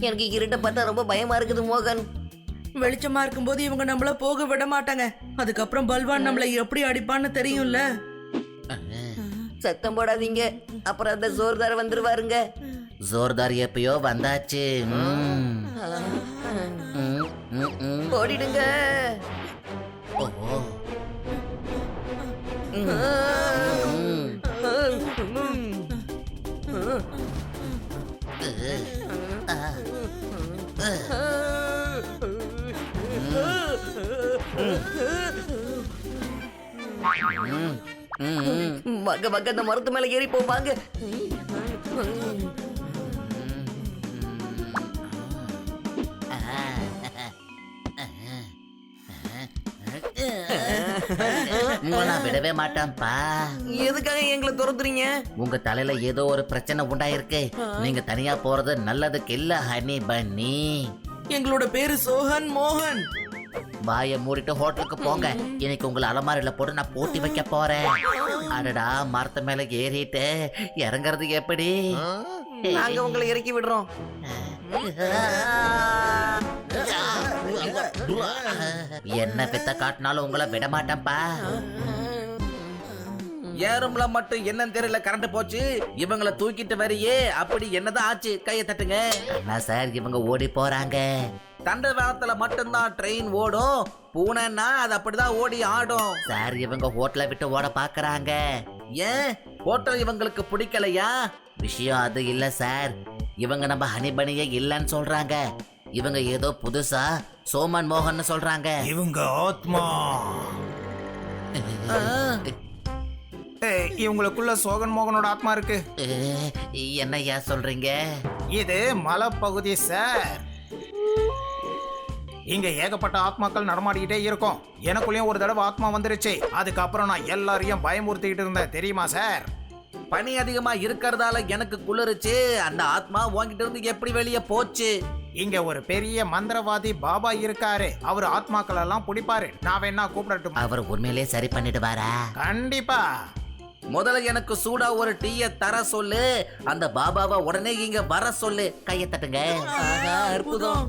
எனக்கு இருட்ட பார்த்தா ரொம்ப பயமா இருக்குது மோகன். வெளிச்சமா இருக்கும்போது இவங்க நம்மள போக விட மாட்டாங்க. அதுக்கப்புறம் பல்வான் நம்மள எப்படி அடிப்பான்னு தெரியும்ல. சத்தம் போடாதீங்க, அப்புறம் அந்த ஜோர்தார் வந்துருவாருங்க. ஜோர்தார் எப்பயோ வந்தாச்சு. ஓடிடுங்க. ஓ மக மக அந்த மரத்து மேல ஏறி போவாங்க. உங்களை நான் விடவே மாட்டேன்ப்பா. எதுக்காக எங்களை துரத்துறீங்க? உங்க தலையில ஏதோ ஒரு பிரச்சனை உண்டாயிருக்கு. நீங்க தனியா போறது நல்லதுக்கு இல்ல ஹனி பன்னி. எங்களோட பேரு சோகன் மோகன். வாய மூடிட்டு ஹோட்டலுக்கு போங்க. இன்னைக்கு உங்களை அலமாரில போட்டு நான் போட்டி வைக்க போறேன். அடடா, மரத்து மேல ஏறிட்டு இறங்குறது எப்படி? நாங்க உங்களை இறக்கி விடுறோம். என்ன பித்த காட்டினாலும் உங்களை விட மாட்டேன்ப்பா. ஏறும்ல மட்டும் என்னன்னு தெரியல, கரண்ட் போச்சு. இவங்கள தூக்கிட்டு வரையே, அப்படி என்னதான் ஆச்சு? கையை தட்டுங்க. அண்ணா சார், இவங்க ஓடி போறாங்க. தண்டவாளத்துல மட்டும்தான் ட்ரெயின் ஓடும். பூனைன்னா அது அப்படிதான் ஓடி ஆடும். சார், இவங்க ஹோட்டலை விட்டு ஓட பாக்குறாங்க. ஏன் ஹோட்டல் இவங்களுக்கு பிடிக்கலையா? விஷயம் அது இல்ல சார். இவங்க நம்ம ஹனி பனியே இல்லன்னு சொல்றாங்க. இவங்க ஏதோ புதுசா சோமன் மோகன் சொல்றாங்க. இவங்க ஆத்மா. இவங்களுக்குள்ள சோகன் மோகனோட ஆத்மா இருக்கு. என்னய்யா சொல்றீங்க? இது மலைப்பகுதி சார். இங்க ஏகப்பட்ட ஆத்மாக்கள் நடமாடிக்கிட்டே இருக்கும். எனக்குள்ளேயும் ஒரு தடவை ஆத்மா வந்துருச்சு. அதுக்கப்புறம் நான் எல்லாரையும் பயமுறுத்திக்கிட்டு இருந்தேன், தெரியுமா சார்? பனி அதிகமா இருக்கிறதால எனக்கு குளிருச்சு. அந்த ஆத்மா உன்கிட்ட இருந்து எப்படி வெளியே போச்சு? இங்க ஒரு பெரிய மந்திரவாதி பாபா இருக்காரு. அவர் ஆத்மாக்கள் எல்லாம் பிடிப்பாரு. நான் வேணா கூப்பிடட்டும்? அவர் உண்மையிலே சரி பண்ணிடுவாரா? கண்டிப்பா. முதல்ல எனக்கு சூடா ஒரு டீய தர சொல்லு. அந்த பாபாவை உடனே இங்க வர சொல்லு. கையை தட்டுங்க. அற்புதம்.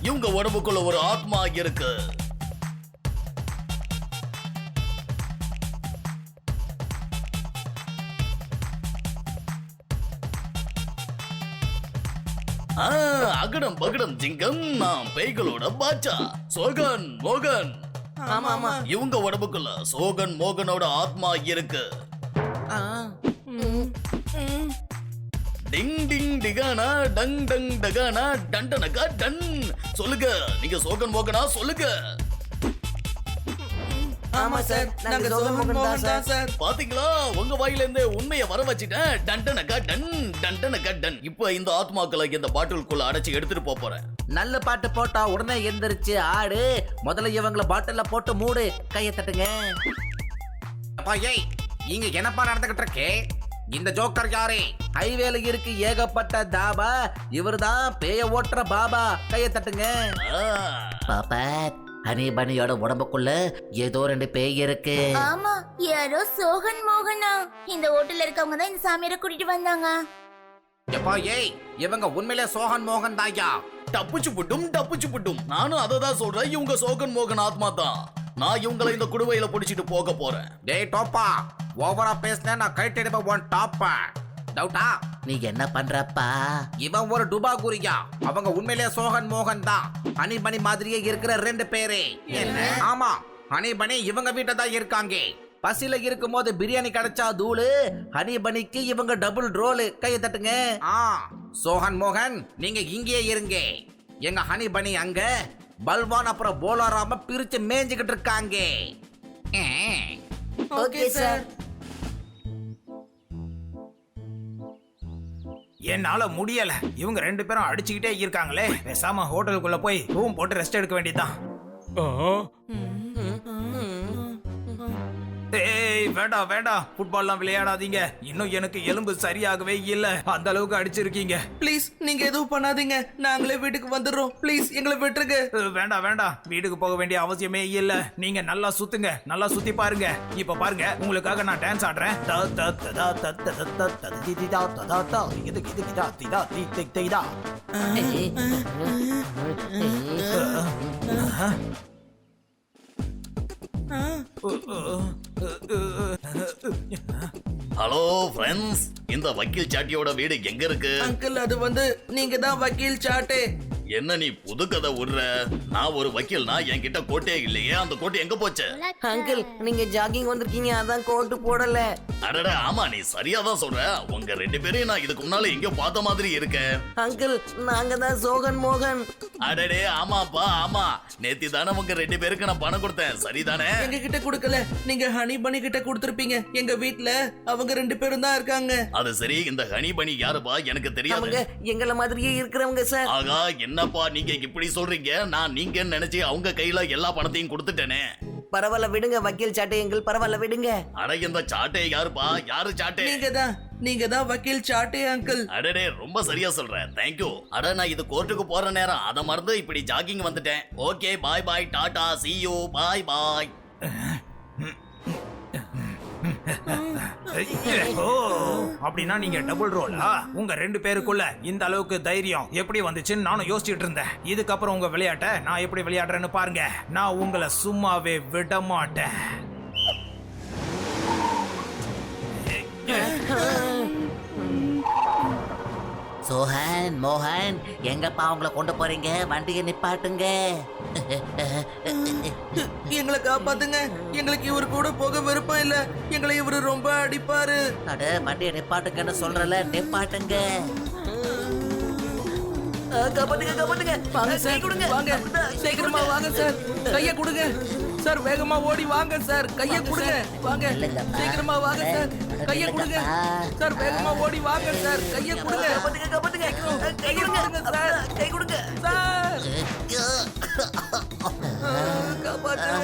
இவங்க உடம்புக்குள்ள ஒரு ஆத்மா இருக்கு. அகடம் பகடம் ஜிங்கம், நான் பேய்களோட பாச்சா சோகன் மோகன். ஆமா ஆமா. இவங்க உடம்புக்குள்ள சோகன் மோகனோட ஆத்மா இருக்கு. டிங் டிங் டிகானா டங் டங் டகானா டண்டனகா டன். சொல்லுங்க, நீங்க சோகன் மோகனா? சொல்லுங்க. ஆமா சார், நாங்க சோகன் மோகன் தான் சார். பாத்தீங்களா, உங்க வாயில இருந்து உண்மையை வர வச்சிட்டேன். டண்டனகா டன் டண்டனகா டன். இப்போ இந்த ஆத்மாக்களை இந்த பாட்டிலுக்குள்ள அடைச்சு எடுத்துட்டு போறேன். நல்ல பாட்டு போட்டா உடனே எந்திரிச்சு ஆடு. முதல்ல இவங்கள பாட்டில்ல போட்டு மூடு. கையை தட்டுங்க. அப்பா, ஏய், இங்க என்னப்பா நடந்துகிட்டு இருக்கே? இந்த ஜோக்கர் யாரு? ஹைவேல இருக்கு ஏகப்பட்ட தாபா. இவர்தான் பேய ஓட்டுற பாபா. கையை தட்டுங்க. பாப்பா, ஹனி பனியோட உடம்புக்குள்ள ஏதோ 2 பேய் இருக்கு. ஆமா, யாரோ சோகன் மோகனா. இந்த ஹோட்டல்ல இருக்கவங்க தான் இந்த சாமியாரை கூட்டிட்டு வந்தாங்க. எப்பா, ஏய், இவங்க உண்மையிலே சோகன் மோகன் தாயா? டப்புச்சு புட்டும். நானும் அதை தான் சொல்றேன். இவங்க சோகன் மோகன் ஆத்மா தான். நான் இவங்களை இந்த குடுவையில பிடிச்சிட்டு போக போறேன். டேய் டோப்பா, ஓவரா பேசினா நான் கைட்டெடுப்பேன் உன் டாப்பா. டவுட்டா? நீ என்ன பண்றப்பா? இவன் ஒரு டுபா குறியா. அவங்க உண்மையிலே சோகன் மோகன் தான். ஹனி பனி மாதிரியே இருக்கிற 2 பேரு. என்ன? ஆமா, ஹனி பனி இவங்க வீட்டை தான் இருக்காங்க. பசில இருக்கும்போது பிரியாணி கிடைச்சா தூளு, ஹனி பனிக்கு இவங்க டபுள் ரோல். கையை தட்டுங்க. ஆ சோகன் மோகன் நீங்க இங்கேயே இருங்க. எங்க ஹனி பனி அங்க, பல்வான் அப்புறம் போலாராம பிரிச்சு மேய்ஞ்சுக்கிட்டு இருக்காங்க. Okay sir. என்னால முடியல. இவங்க 2 பேரும் அடிச்சுக்கிட்டே இருக்காங்களே. பேசாம ஹோட்டலுக்குள்ள போய் ரூம் போட்டு ரெஸ்ட் எடுக்க வேண்டியதுதான். ஏய் வேண்டாம் வேண்டாம், ஃபுட்பால்லாம் விளையாடாதீங்க. இன்னும் எனக்கு எலும்பு சரியாகவே இல்ல. அந்த அளவுக்கு அடிச்சிருக்கீங்க. ப்ளீஸ் நீங்க எதுவும் பண்ணாதீங்க. நாங்களே வீட்டுக்கு வந்துடுறோம். ப்ளீஸ் எங்களை விட்டுருங்க. வேண்டாம் வேண்டாம், வீட்டுக்கு போக வேண்டிய அவசியமே இல்ல. நீங்க நல்லா சுத்துங்க, நல்லா சுத்தி பாருங்க. இப்ப பாருங்க, உங்களுக்காக நான் டான்ஸ் ஆடுறேன். ஹலோ ஃப்ரெண்ட்ஸ், இந்த வக்கீல் சாட்டியோட வீடு எங்க இருக்கு? அங்கிள் அது வந்து நீங்க தான் வக்கீல் சாட்டு. என்ன நீ புது கதை விடுற? நான் ஒரு வக்கீல்னா என்கிட்ட கோட்டே இல்லையே. அந்த கோட்டை எங்க போச்சு? அங்கிள் நீங்க ஜாகிங் வந்திருக்கீங்க, அதான் கோட்டு போடல. அடட ஆமா, நீ சரியா தான் சொல்ற. உங்க 2 பேரையும் நான் இதுக்கு முன்னால எங்க பார்த்த மாதிரி இருக்க. அங்கிள் நாங்க தான் சோகன் மோகன். அடடே ஆமாப்பா ஆமா, நேத்தி தானே உங்க 2 பேருக்கு நான் பணம் கொடுத்தேன், சரிதானே? எங்க கிட்ட கொடுக்கல, நீங்க ஹனி பனி கிட்ட கொடுத்திருப்பீங்க. எங்க வீட்ல அவங்க 2 பேரும் தான் இருக்காங்க. அது சரி, இந்த ஹனி பனி யாருப்பா? எனக்கு தெரியாது. அவங்க எங்கள மாதிரியே இருக்கிறவங்க சார். ஆகா, என்னப்பா நீங்க இப்படி சொல்றீங்க? நான் நீங்க நினைச்சு அவங்க கையில எல்லா பணத்தையும் கொடுத்துட்டேனே. பரவாயில்ல விடுங்க வக்கீல் சாட்டை எங்கள், பரவாயில்ல விடுங்க. அட இந்த சாட்டை யாருப்பா? யாரு சாட்டை? நீங்க தான் வக்கீல் சாட்டே அங்கிள். அடடே ரொம்ப சரியா சொல்றேன், தேங்க்யூ. அட நான் இது கோர்ட்டுக்கு போற நேரம், அத மறந்து இப்படி ஜாகிங் வந்துட்டேன். Okay bye bye, Tata, see you, பாய் பாய். அப்படின்னா நீங்க டபுள் ரோலா? உங்க 2 பேருக்குள்ள இந்த அளவுக்கு தைரியம் எப்படி வந்துச்சுன்னு நானும் யோசிச்சுட்டு இருந்தேன். இதுக்கப்புறம் உங்க விளையாட்டை நான் எப்படி விளையாடுறேன்னு பாருங்க. நான் உங்களை சும்மாவே விட மாட்டேன். சோஹன் மோகன் எங்கப்பா உங்களை கொண்டு போறீங்க? வண்டியை நிப்பாட்டுங்க. எங்களை காப்பாத்துங்க. எங்களுக்கு இவரு கூட போக விருப்பம் இல்ல. எங்களை இவரு ரொம்ப அடிப்பாரு. அட வண்டியை நிப்பாட்டுங்கன்னு சொல்றல, நிப்பாட்டுங்க. காப்பாத்துங்க காப்பாத்துங்க. வாங்க சார், கொடுங்க. வாங்க சீக்கிரமா வாங்க சார். கைய கொடுங்க சார். வேகமா ஓடி வாங்க சார். கைய கொடுங்க. வாங்க சீக்கிரமா வாங்க சார். கைய கொடுங்க சார். வேகமா ஓடி வாங்க சார். கைய கொடுங்க. காப்பாத்துங்க காப்பாத்துங்க. கைய கொடுங்க சார். கை கொடுங்க சார். காப்பாத்துங்க.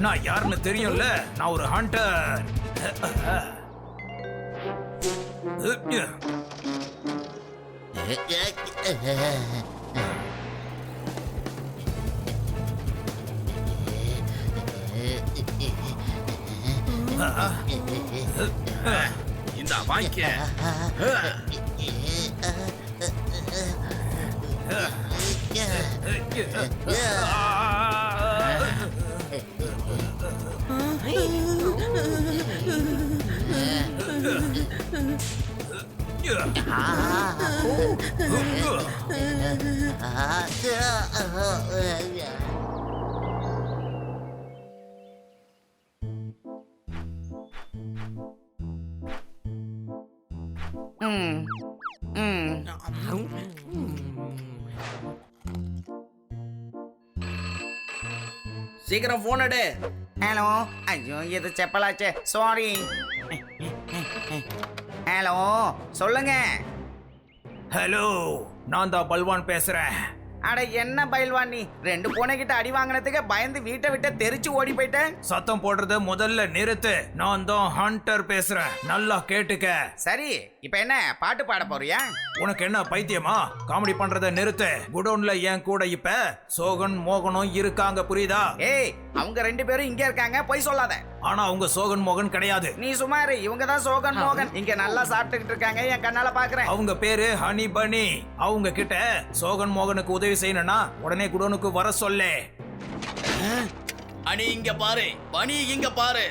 நான் யாருன்னு தெரியும்ல, நான் ஒரு ஹண்டர். இந்த வாங்கிக்க. சீக்கிரம் போன் எடு. ஹலோ, ஐயோ இது செப்பலாச்சே, சாரி. ஹலோ சொல்லுங்க. ஹலோ, நான் தான் பல்வான் பேசுறேன். அட என்ன பயில்வான் நீ? 2 பூனைகிட்ட அடி வாங்கினதுக்கு பயந்து வீட்டை விட்டு தெரிச்சு ஓடி போயிட்டேன். சத்தம் போடுறத முதல்ல நிறுத்து. நான் தான் ஹண்டர் பேசுறேன், நல்லா கேட்டுக்க. சரி, இப்ப என்ன பாட்டு பாட போறியா? உனக்கு என்ன பைத்தியமா? காமெடி பண்றத நிறுத்து. குடோன்ல என் கூட இப்ப சோகன் மோகனும் இருக்காங்க, புரியுதா? ஏய், அவங்க 2 பேரும் இங்க இருக்காங்க, போய் சொல்லாத. ஆனா அவங்க சோகன் மோகன் கிடையாது. நீ சுமாரு, இவங்க தான் சோகன் மோகன். இங்க நல்லா சாப்பிட்டுக்கிட்டு இருக்காங்க, என் கண்ணால பாக்குறேன். அவங்க பேரு ஹனி பனி. அவங்க கிட்ட சோகன் மோகனுக்கு உதவி செய்யணும்னா உடனே குடோனுக்கு வர சொல்லு. அணி இங்க பாரு, பனி இங்க பாரு.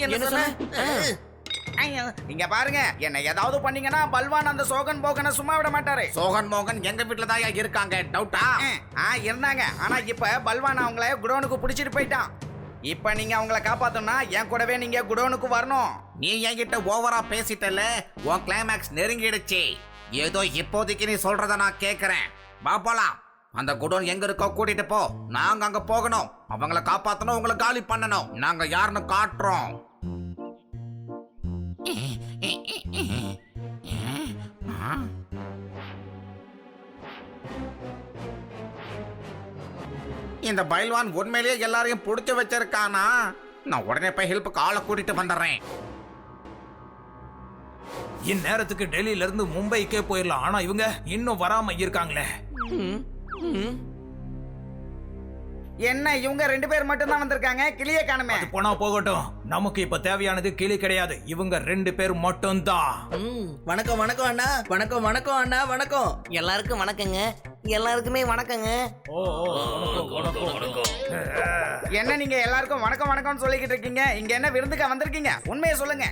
என்ன சொன்ன? ஐயோ, இங்க பாருங்க, என்ன ஏதாவது பண்ணீங்கன்னா பல்வான் அந்த சோகன் மோகனை சும்மா விட மாட்டாரு. சோகன் மோகன் எங்க வீட்டுல தான் இருக்காங்க. டவுட்டா? இருந்தாங்க. ஆனா இப்ப பல்வான் அவங்கள குடோனுக்கு புடிச்சிட்டு போயிட்டான். இப்ப நீங்க அவங்கள காப்பாத்தணும்னா என் கூடவே நீங்க குடோனுக்கு வரணும். நீ என்கிட்ட ஓவரா பேசிட்டல. உன் கிளைமேக்ஸ் நெருங்கிடுச்சு. ஏதோ இப்போதைக்கு நீ சொல்றத நான் கேக்குறேன். வா போலாம். அந்த குடோன் எங்க இருக்கோ கூட்டிட்டு போ. நாங்க அங்க போகணும். அவங்கள காப்பாத்தணும், உங்களை காலி பண்ணணும். நாங்க யாருன்னு காட்டுறோம். இந்த பைல்வான் உண்மையிலேயே எல்லாரையும் புடிச்சு வச்சிருக்கானா? நான் உடனே போய் ஹெல்ப்புக்கு ஆளை கூட்டிட்டு வந்துடுறேன். இந்நேரத்துக்கு டெல்லியில இருந்து மும்பைக்கே போயிடலாம். ஆனா இவங்க இன்னும் வராம இருக்காங்களே. என்ன இவங்க 2 பேர் மட்டும் தான் வந்திருக்காங்க, கிளியே காணுமே. அது போனா போகட்டும். நமக்கு இப்ப தேவையானது கிளி கிடையாது, இவங்க 2 பேர் மட்டும் தான். வணக்கம் வணக்கம் அண்ணா. வணக்கம் வணக்கம் அண்ணா. வணக்கம் எல்லாருக்கும் வணக்கங்க. எல்லாருக்குமே வணக்கங்க. என்ன நீங்க எல்லாருக்கும் வணக்கம் வணக்கம்னு சொல்லிக்கிட்டு இருக்கீங்க? இங்க என்ன விருந்துக்கா வந்திருக்கீங்க? உண்மையை சொல்லுங்க.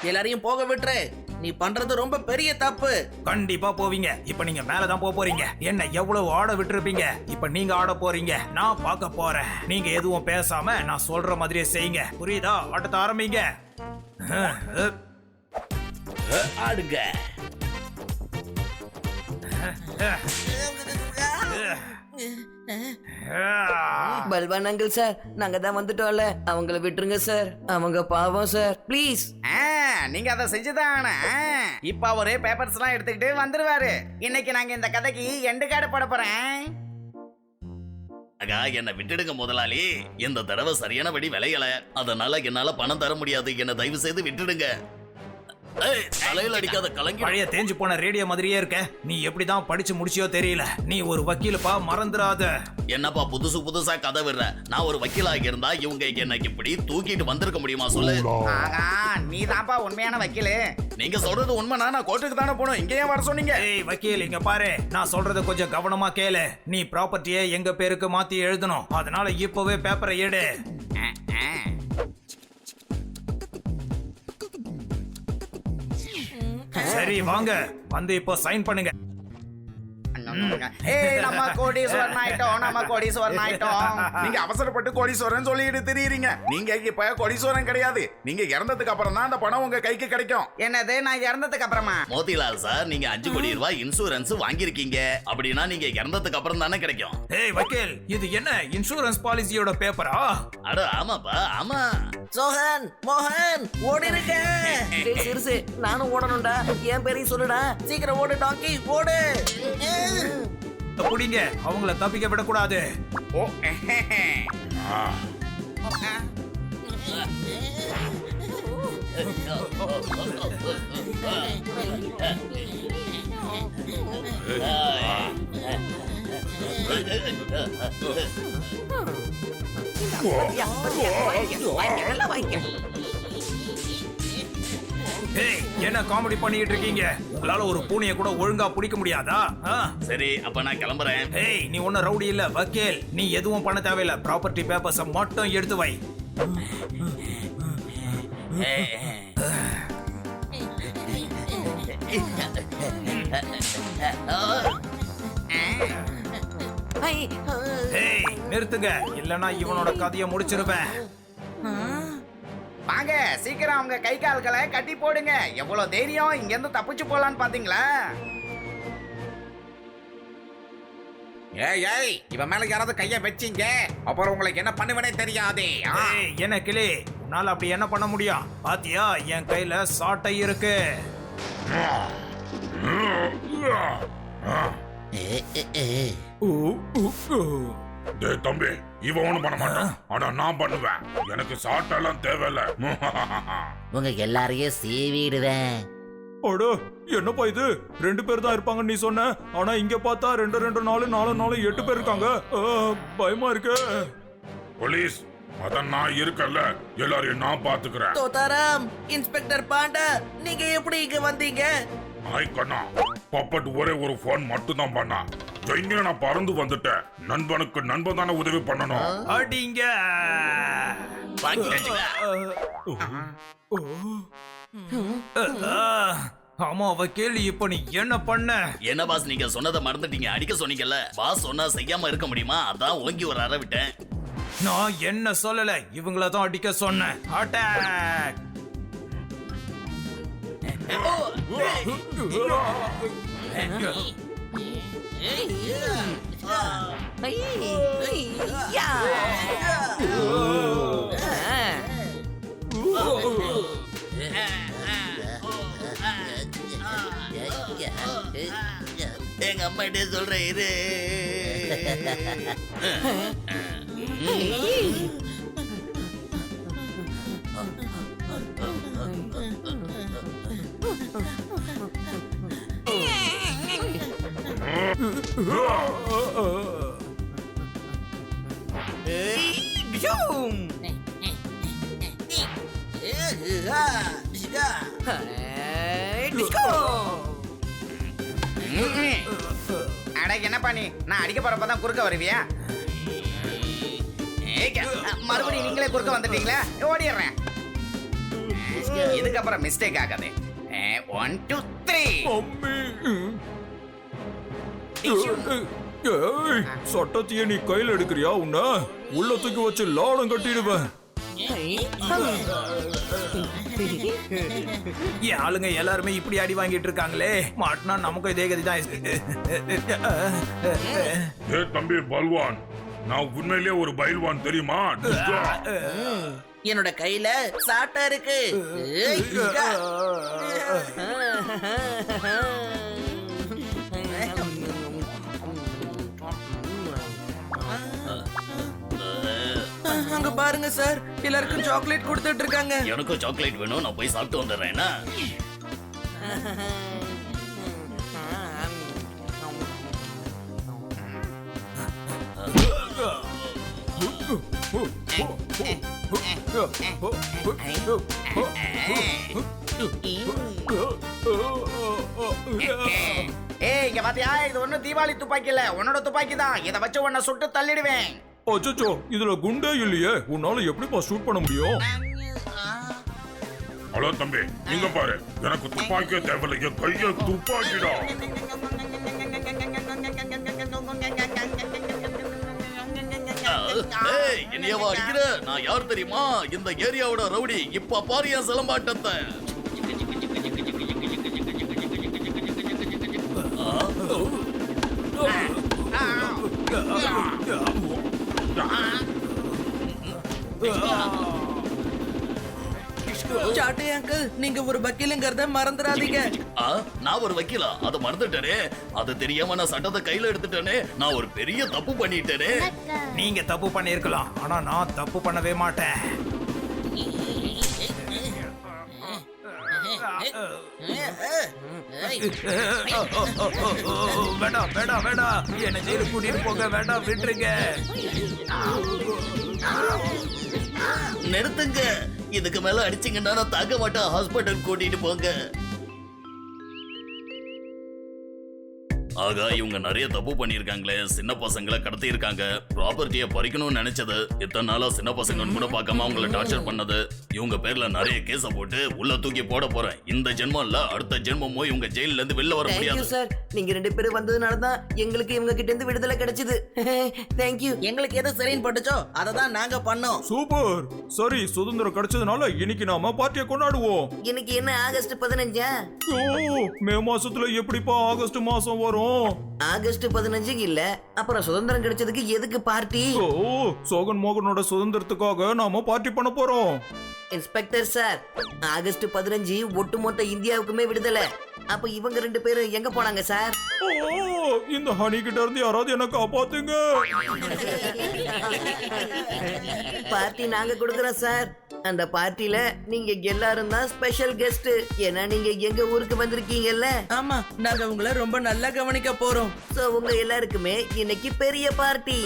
எல்லாரையும் போக விட்டுரு. நீ பண்றது ரொம்ப பெரிய தப்பு. கண்டிப்பா போவீங்க. இப்ப நீங்க மேலதான் போறீங்க. என்ன எவ்வளவு ஆட விட்டுருப்பீங்க, இப்ப நீங்க ஆட போறீங்க. நான் பார்க்க போறேன். நீங்க எதுவும் பேசாம நான் சொல்ற மாதிரியே செய்யுங்க. புரியுதா? ஆட்டத்தை ஆரம்பிங்க. ஆடுங்க. பல்வான் அங்கிள் சார், நாங்க தான் வந்துட்டோம்ல. அவங்கள விட்டுருங்க சார். அவங்க பாவம் சார், ப்ளீஸ். நீங்க அதை செஞ்சுதான். இப்ப அவரு பேப்பர்ஸ் எல்லாம் எடுத்துக்கிட்டு வந்துருவாரு. இன்னைக்கு நாங்க இந்த கதைக்கு எண்டு கார்டு போட போறேன். என்ன விட்டுடுங்க முதலாளி. இந்த தடவை சரியான வழி விளையல, அதனால என்னால பணம் தர முடியாது. என்ன தயவு செய்து விட்டுடுங்க. தலையில அடிக்காத கலங்கி. பழைய தேஞ்சு போன ரேடியோ மாதிரியே இருக்க. நீ எப்படிதான் படிச்சு முடிச்சியோ தெரியல. நீ ஒரு வக்கீலுப்பா, மறந்துடாத. என்னப்பா புதுசு புதுசா கதை விடுற? நான் ஒரு வக்கீலாக இருந்தா இவங்க என்ன இப்படி தூக்கிட்டு வந்திருக்க முடியுமா சொல்லு? நீ தான்ப்பா உண்மையான வக்கீலு. நீங்க சொல்றது உண்மைனா நான் கோர்ட்டுக்கு தானே போகணும். இங்க ஏன் வர சொன்னீங்க? ஏய் வக்கீல், இங்க பாரு. நான் சொல்றத கொஞ்சம் கவனமா கேளு. நீ ப்ராப்பர்ட்டியை எங்க பேருக்கு மாத்தி எழுதணும். அதனால இப்பவே பேப்பரை எடு. சரி வாங்க, வந்து இப்போ சைன் பண்ணுங்க. நம்ம கோடீஸ்வரன் ஆயிட்டோம், நம்ம கோடீஸ்வரன் ஆயிட்டோம். நீங்க அவசரப்பட்டு கோடீஸ்வரன் சொல்லிட்டு தெரியுறீங்க. நீங்க இப்ப கோடீஸ்வரன் கிடையாது. நீங்க இறந்ததுக்கு அப்புறம் தான் அந்த பணம் உங்க கைக்கு கிடைக்கும். என்னது, நான் இறந்ததுக்கு அப்புறமா? மோதிலால் சார், நீங்க 5 கோடி ரூபாய் இன்சூரன்ஸ் வாங்கிருக்கீங்க. அப்படின்னா நீங்க இறந்ததுக்கு அப்புறம் தானே கிடைக்கும். ஏய் வக்கீல், இது என்ன இன்சூரன்ஸ் பாலிசியோட பேப்பரா? அட ஆமாப்பா, ஆமா. சோகன் மோகன் ஓடிருக்க. சிறுசு, நானும் ஓடணும்டா. என் பேரையும் சொல்லுடா. சீக்கிரம் ஓடு டாங்கி, ஓடு. புடிங்க, அவங்கள தப்பிக்க விடக்கூடாது. ஏய், என்ன காமெடி பண்ணிட்டு இருக்கீங்க? உங்களால ஒரு பூனையை கூட ஒழுங்கா பிடிக்க முடியாதா? சரி, அப்ப நான் கிளம்புறேன். ஏய், நீ ஒன்னும் ரவுடி இல்ல வக்கீல். நீ எதுவும் பண்ண தேவையில்ல. ப்ராப்பர்ட்டி பேப்பர்ஸ் மட்டும் எடுத்து வை. ஏய், நிறுத்துங்க, இல்லனா இவனோட கதையை முடிச்சிருவேன். வாங்க, சீக்கிரம் அவங்க கை கால்களை கட்டி போடுங்க. எவ்வளவு தைரியம் இங்க இருந்து தப்பிச்சு போலான்னு பாத்தீங்களா? ஏய், இவன் மேல யாராவது கைய வச்சீங்க, அப்புறம் உங்களுக்கு என்ன பண்ணுவனே தெரியாதே. ஏய், என்ன கிளி, உன்னால அப்படி என்ன பண்ண முடியும்? பாத்தியா, என் கையில சாட்டை இருக்கு. டேய் தம்பி, இவன் ஒண்ணும் பண்ண மாட்டான். ஆனா நான் பண்ணுவேன். எனக்கு சாட்டெல்லாம் தேவையில்ல. உங்க எல்லாரையும் சீவிடுவேன். அடோ, என்னப்பா இது? 2 பேர் தான் இருப்பாங்கன்னு நீ சொன்ன. ஆனா இங்க பார்த்தா 2 2 4 4 4 8 பேர் இருக்காங்க. பயமா இருக்கு. போலீஸ், அதான் நான் இருக்கல, எல்லாரையும் நான் பாத்துக்கிறேன். தோதாராம், இன்ஸ்பெக்டர் பாண்டா, நீங்க எப்படி இங்க வந்தீங்க? ஆய் கண்ணா, பப்பட் ஒரே ஒரு போன் மட்டும் தான் பண்ணா. எங்க நான் பறந்து வந்துட்டேன். நண்பனுக்கு நண்பன் தானே உதவி பண்ணணும். அடிங்க. ஆமா அவ கேள்வி, இப்ப நீ என்ன பண்ண? என்ன பாஸ் நீங்க சொன்னதை மறந்துட்டீங்க. அடிக்க சொன்னீங்கல்ல, பாஸ் சொன்னா செய்யாம இருக்க முடியுமா? அதான் ஓங்கி ஒரு அறை விட்டேன். நான் என்ன சொல்லல, இவங்கள தான் அடிக்க சொன்னேன். அட்டாக்! எங்க அம்மா கிட்டே சொல்றேன் இரு. அட என்ன பண்ணி, நான் அடிக்க போறப்பதான் குறுக்க வருவியா? மறுபடியும் நீங்களே குறுக்க வந்துட்டீங்களா? ஓடிடுறேன். இதுக்கப்புறம் மிஸ்டேக் ஆகாது. 1 2 3. சட்டத்தையே நீ கையில எடுக்கிறியா? உன்ன உள்ளத்துக்கு வச்சு லாடம் கட்டிடுவேன். என் ஆளுங்க எல்லாருமே இப்படி அடி வாங்கிட்டு இருக்காங்களே, மாட்டினா நமக்கும் இதே கதி தான். ஏ தம்பி பல்வான், நான் உண்மையிலேயே ஒரு பைல்வான் தெரியுமா? என்னோட கையில சாட்டா இருக்கு. அங்க பாருங்க சார், எல்லாருக்கும் சாக்லேட் கொடுத்துட்டு இருக்காங்க. எனக்கும் சாக்லேட் வேணும், நான் போய் சாப்பிட்டு வந்துடுறேன். ஏய் இங்க பாத்தியா, இது ஒண்ணும் தீபாவளி துப்பாக்கி இல்ல, உன்னோட துப்பாக்கி தான். இதை வச்சு உன்னை சுட்டு தள்ளிடுவேன். அச்சோ, இதுல குண்டே இல்லையே, உன்னால எப்படிப்பா ஷூட் பண்ண முடியும்? ஹலோ தம்பி, நீங்க பாரு, எனக்கு துப்பாக்கியே தேவையில்லை, என் கைய துப்பாக்கிடா. என்னையவா அடிக்கிற? நான் யார் தெரியுமா? இந்த ஏரியாவோட ரவுடி. இப்ப பாரு என் சிலம்பாட்டத்தை. சாட்டை அங்கிள், நீங்க ஒரு வக்கீலுங்கிறத மறந்துடாதீங்க. நான் ஒரு வக்கீலா? அதை மறந்துட்டேனே. அது தெரியாம நான் சட்டத்தை கையில எடுத்துட்டேனே. நான் ஒரு பெரிய தப்பு பண்ணிட்டேனே. நீங்க தப்பு பண்ணிருக்கலாம், ஆனா நான் தப்பு பண்ணவே மாட்டேன். வேண்டாம் வேண்டாம் வேண்டாம், என்ன ஜெயிலுக்கு கூட்டிட்டு போக வேண்டாம், விட்டுருங்க. நிறுத்துங்க. இதுக்கு மேல அடிச்சீங்கன்னா நான் தாக்க மாட்டேன். ஹாஸ்பிட்டல் கூட்டிட்டு போங்க. ஆகா, இவங்க நிறைய தப்பு பண்ணிருக்காங்களே. சின்ன பசங்களை கடத்தி இருக்காங்க, ப்ராப்பர்ட்டியை பறிக்கணும்னு நினைச்சது, இத்தனை நாளா சின்ன பசங்கன்னு கூட பார்க்காம அவங்களை டார்ச்சர் பண்ணது, இவங்க பேர்ல நிறைய கேஸ போட்டு உள்ள தூக்கி போட போறேன். இந்த ஜென்மம் இல்ல, அடுத்த ஜென்மமோ இவங்க ஜெயில இருந்து வெளில வர முடியாது. சார், நீங்க 2 பேரும் வந்ததுனால தான் எங்களுக்கு இவங்க கிட்ட இருந்து விடுதலை கிடைச்சது. தேங்க்யூ. எங்களுக்கு எது சரின்னு பட்டுச்சோ அதை தான் நாங்க பண்ணோம். சூப்பர். சரி, சுதந்திரம் கிடைச்சதுனால இன்னைக்கு நாம பார்ட்டியை கொண்டாடுவோம். இன்னைக்கு என்ன ஆகஸ்ட் 15? ஓ, மே மாசத்துல எப்படிப்பா ஆகஸ்ட் மாசம் வரும்? ஆகஸ்ட் 15 இல்ல, அப்புறம் சுதந்திரம் கிடைச்சதுக்கு எதுக்கு பார்ட்டி? ஓ, சோகன் மோகனோட சுதந்திரத்துக்காக நாம பார்ட்டி பண்ண போறோம். இன்ஸ்பெக்டர் சார், ஆகஸ்ட் 15 ஒட்டுமொத்த இந்தியாவுக்குமே விடுதலை. அப்ப இவங்க 2 பேரும் எங்க போனாங்க சார்? ஓ, இந்த ஹனி கிட்ட இருந்து யாராவது என்ன காப்பாத்துங்க. பார்ட்டி நாங்க கொடுக்கறோம் சார். அந்த பார்ட்டில நீங்க எல்லாரும் தான் ஸ்பெஷல் கெஸ்ட். ஏன்னா நீங்க எங்க ஊருக்கு வந்திருக்கீங்கல்ல. ஆமா, நாங்க உங்களை ரொம்ப நல்லா கவனிக்க போறோம். சோ உங்க எல்லாருக்குமே இன்னைக்கு பெரிய பார்ட்டி.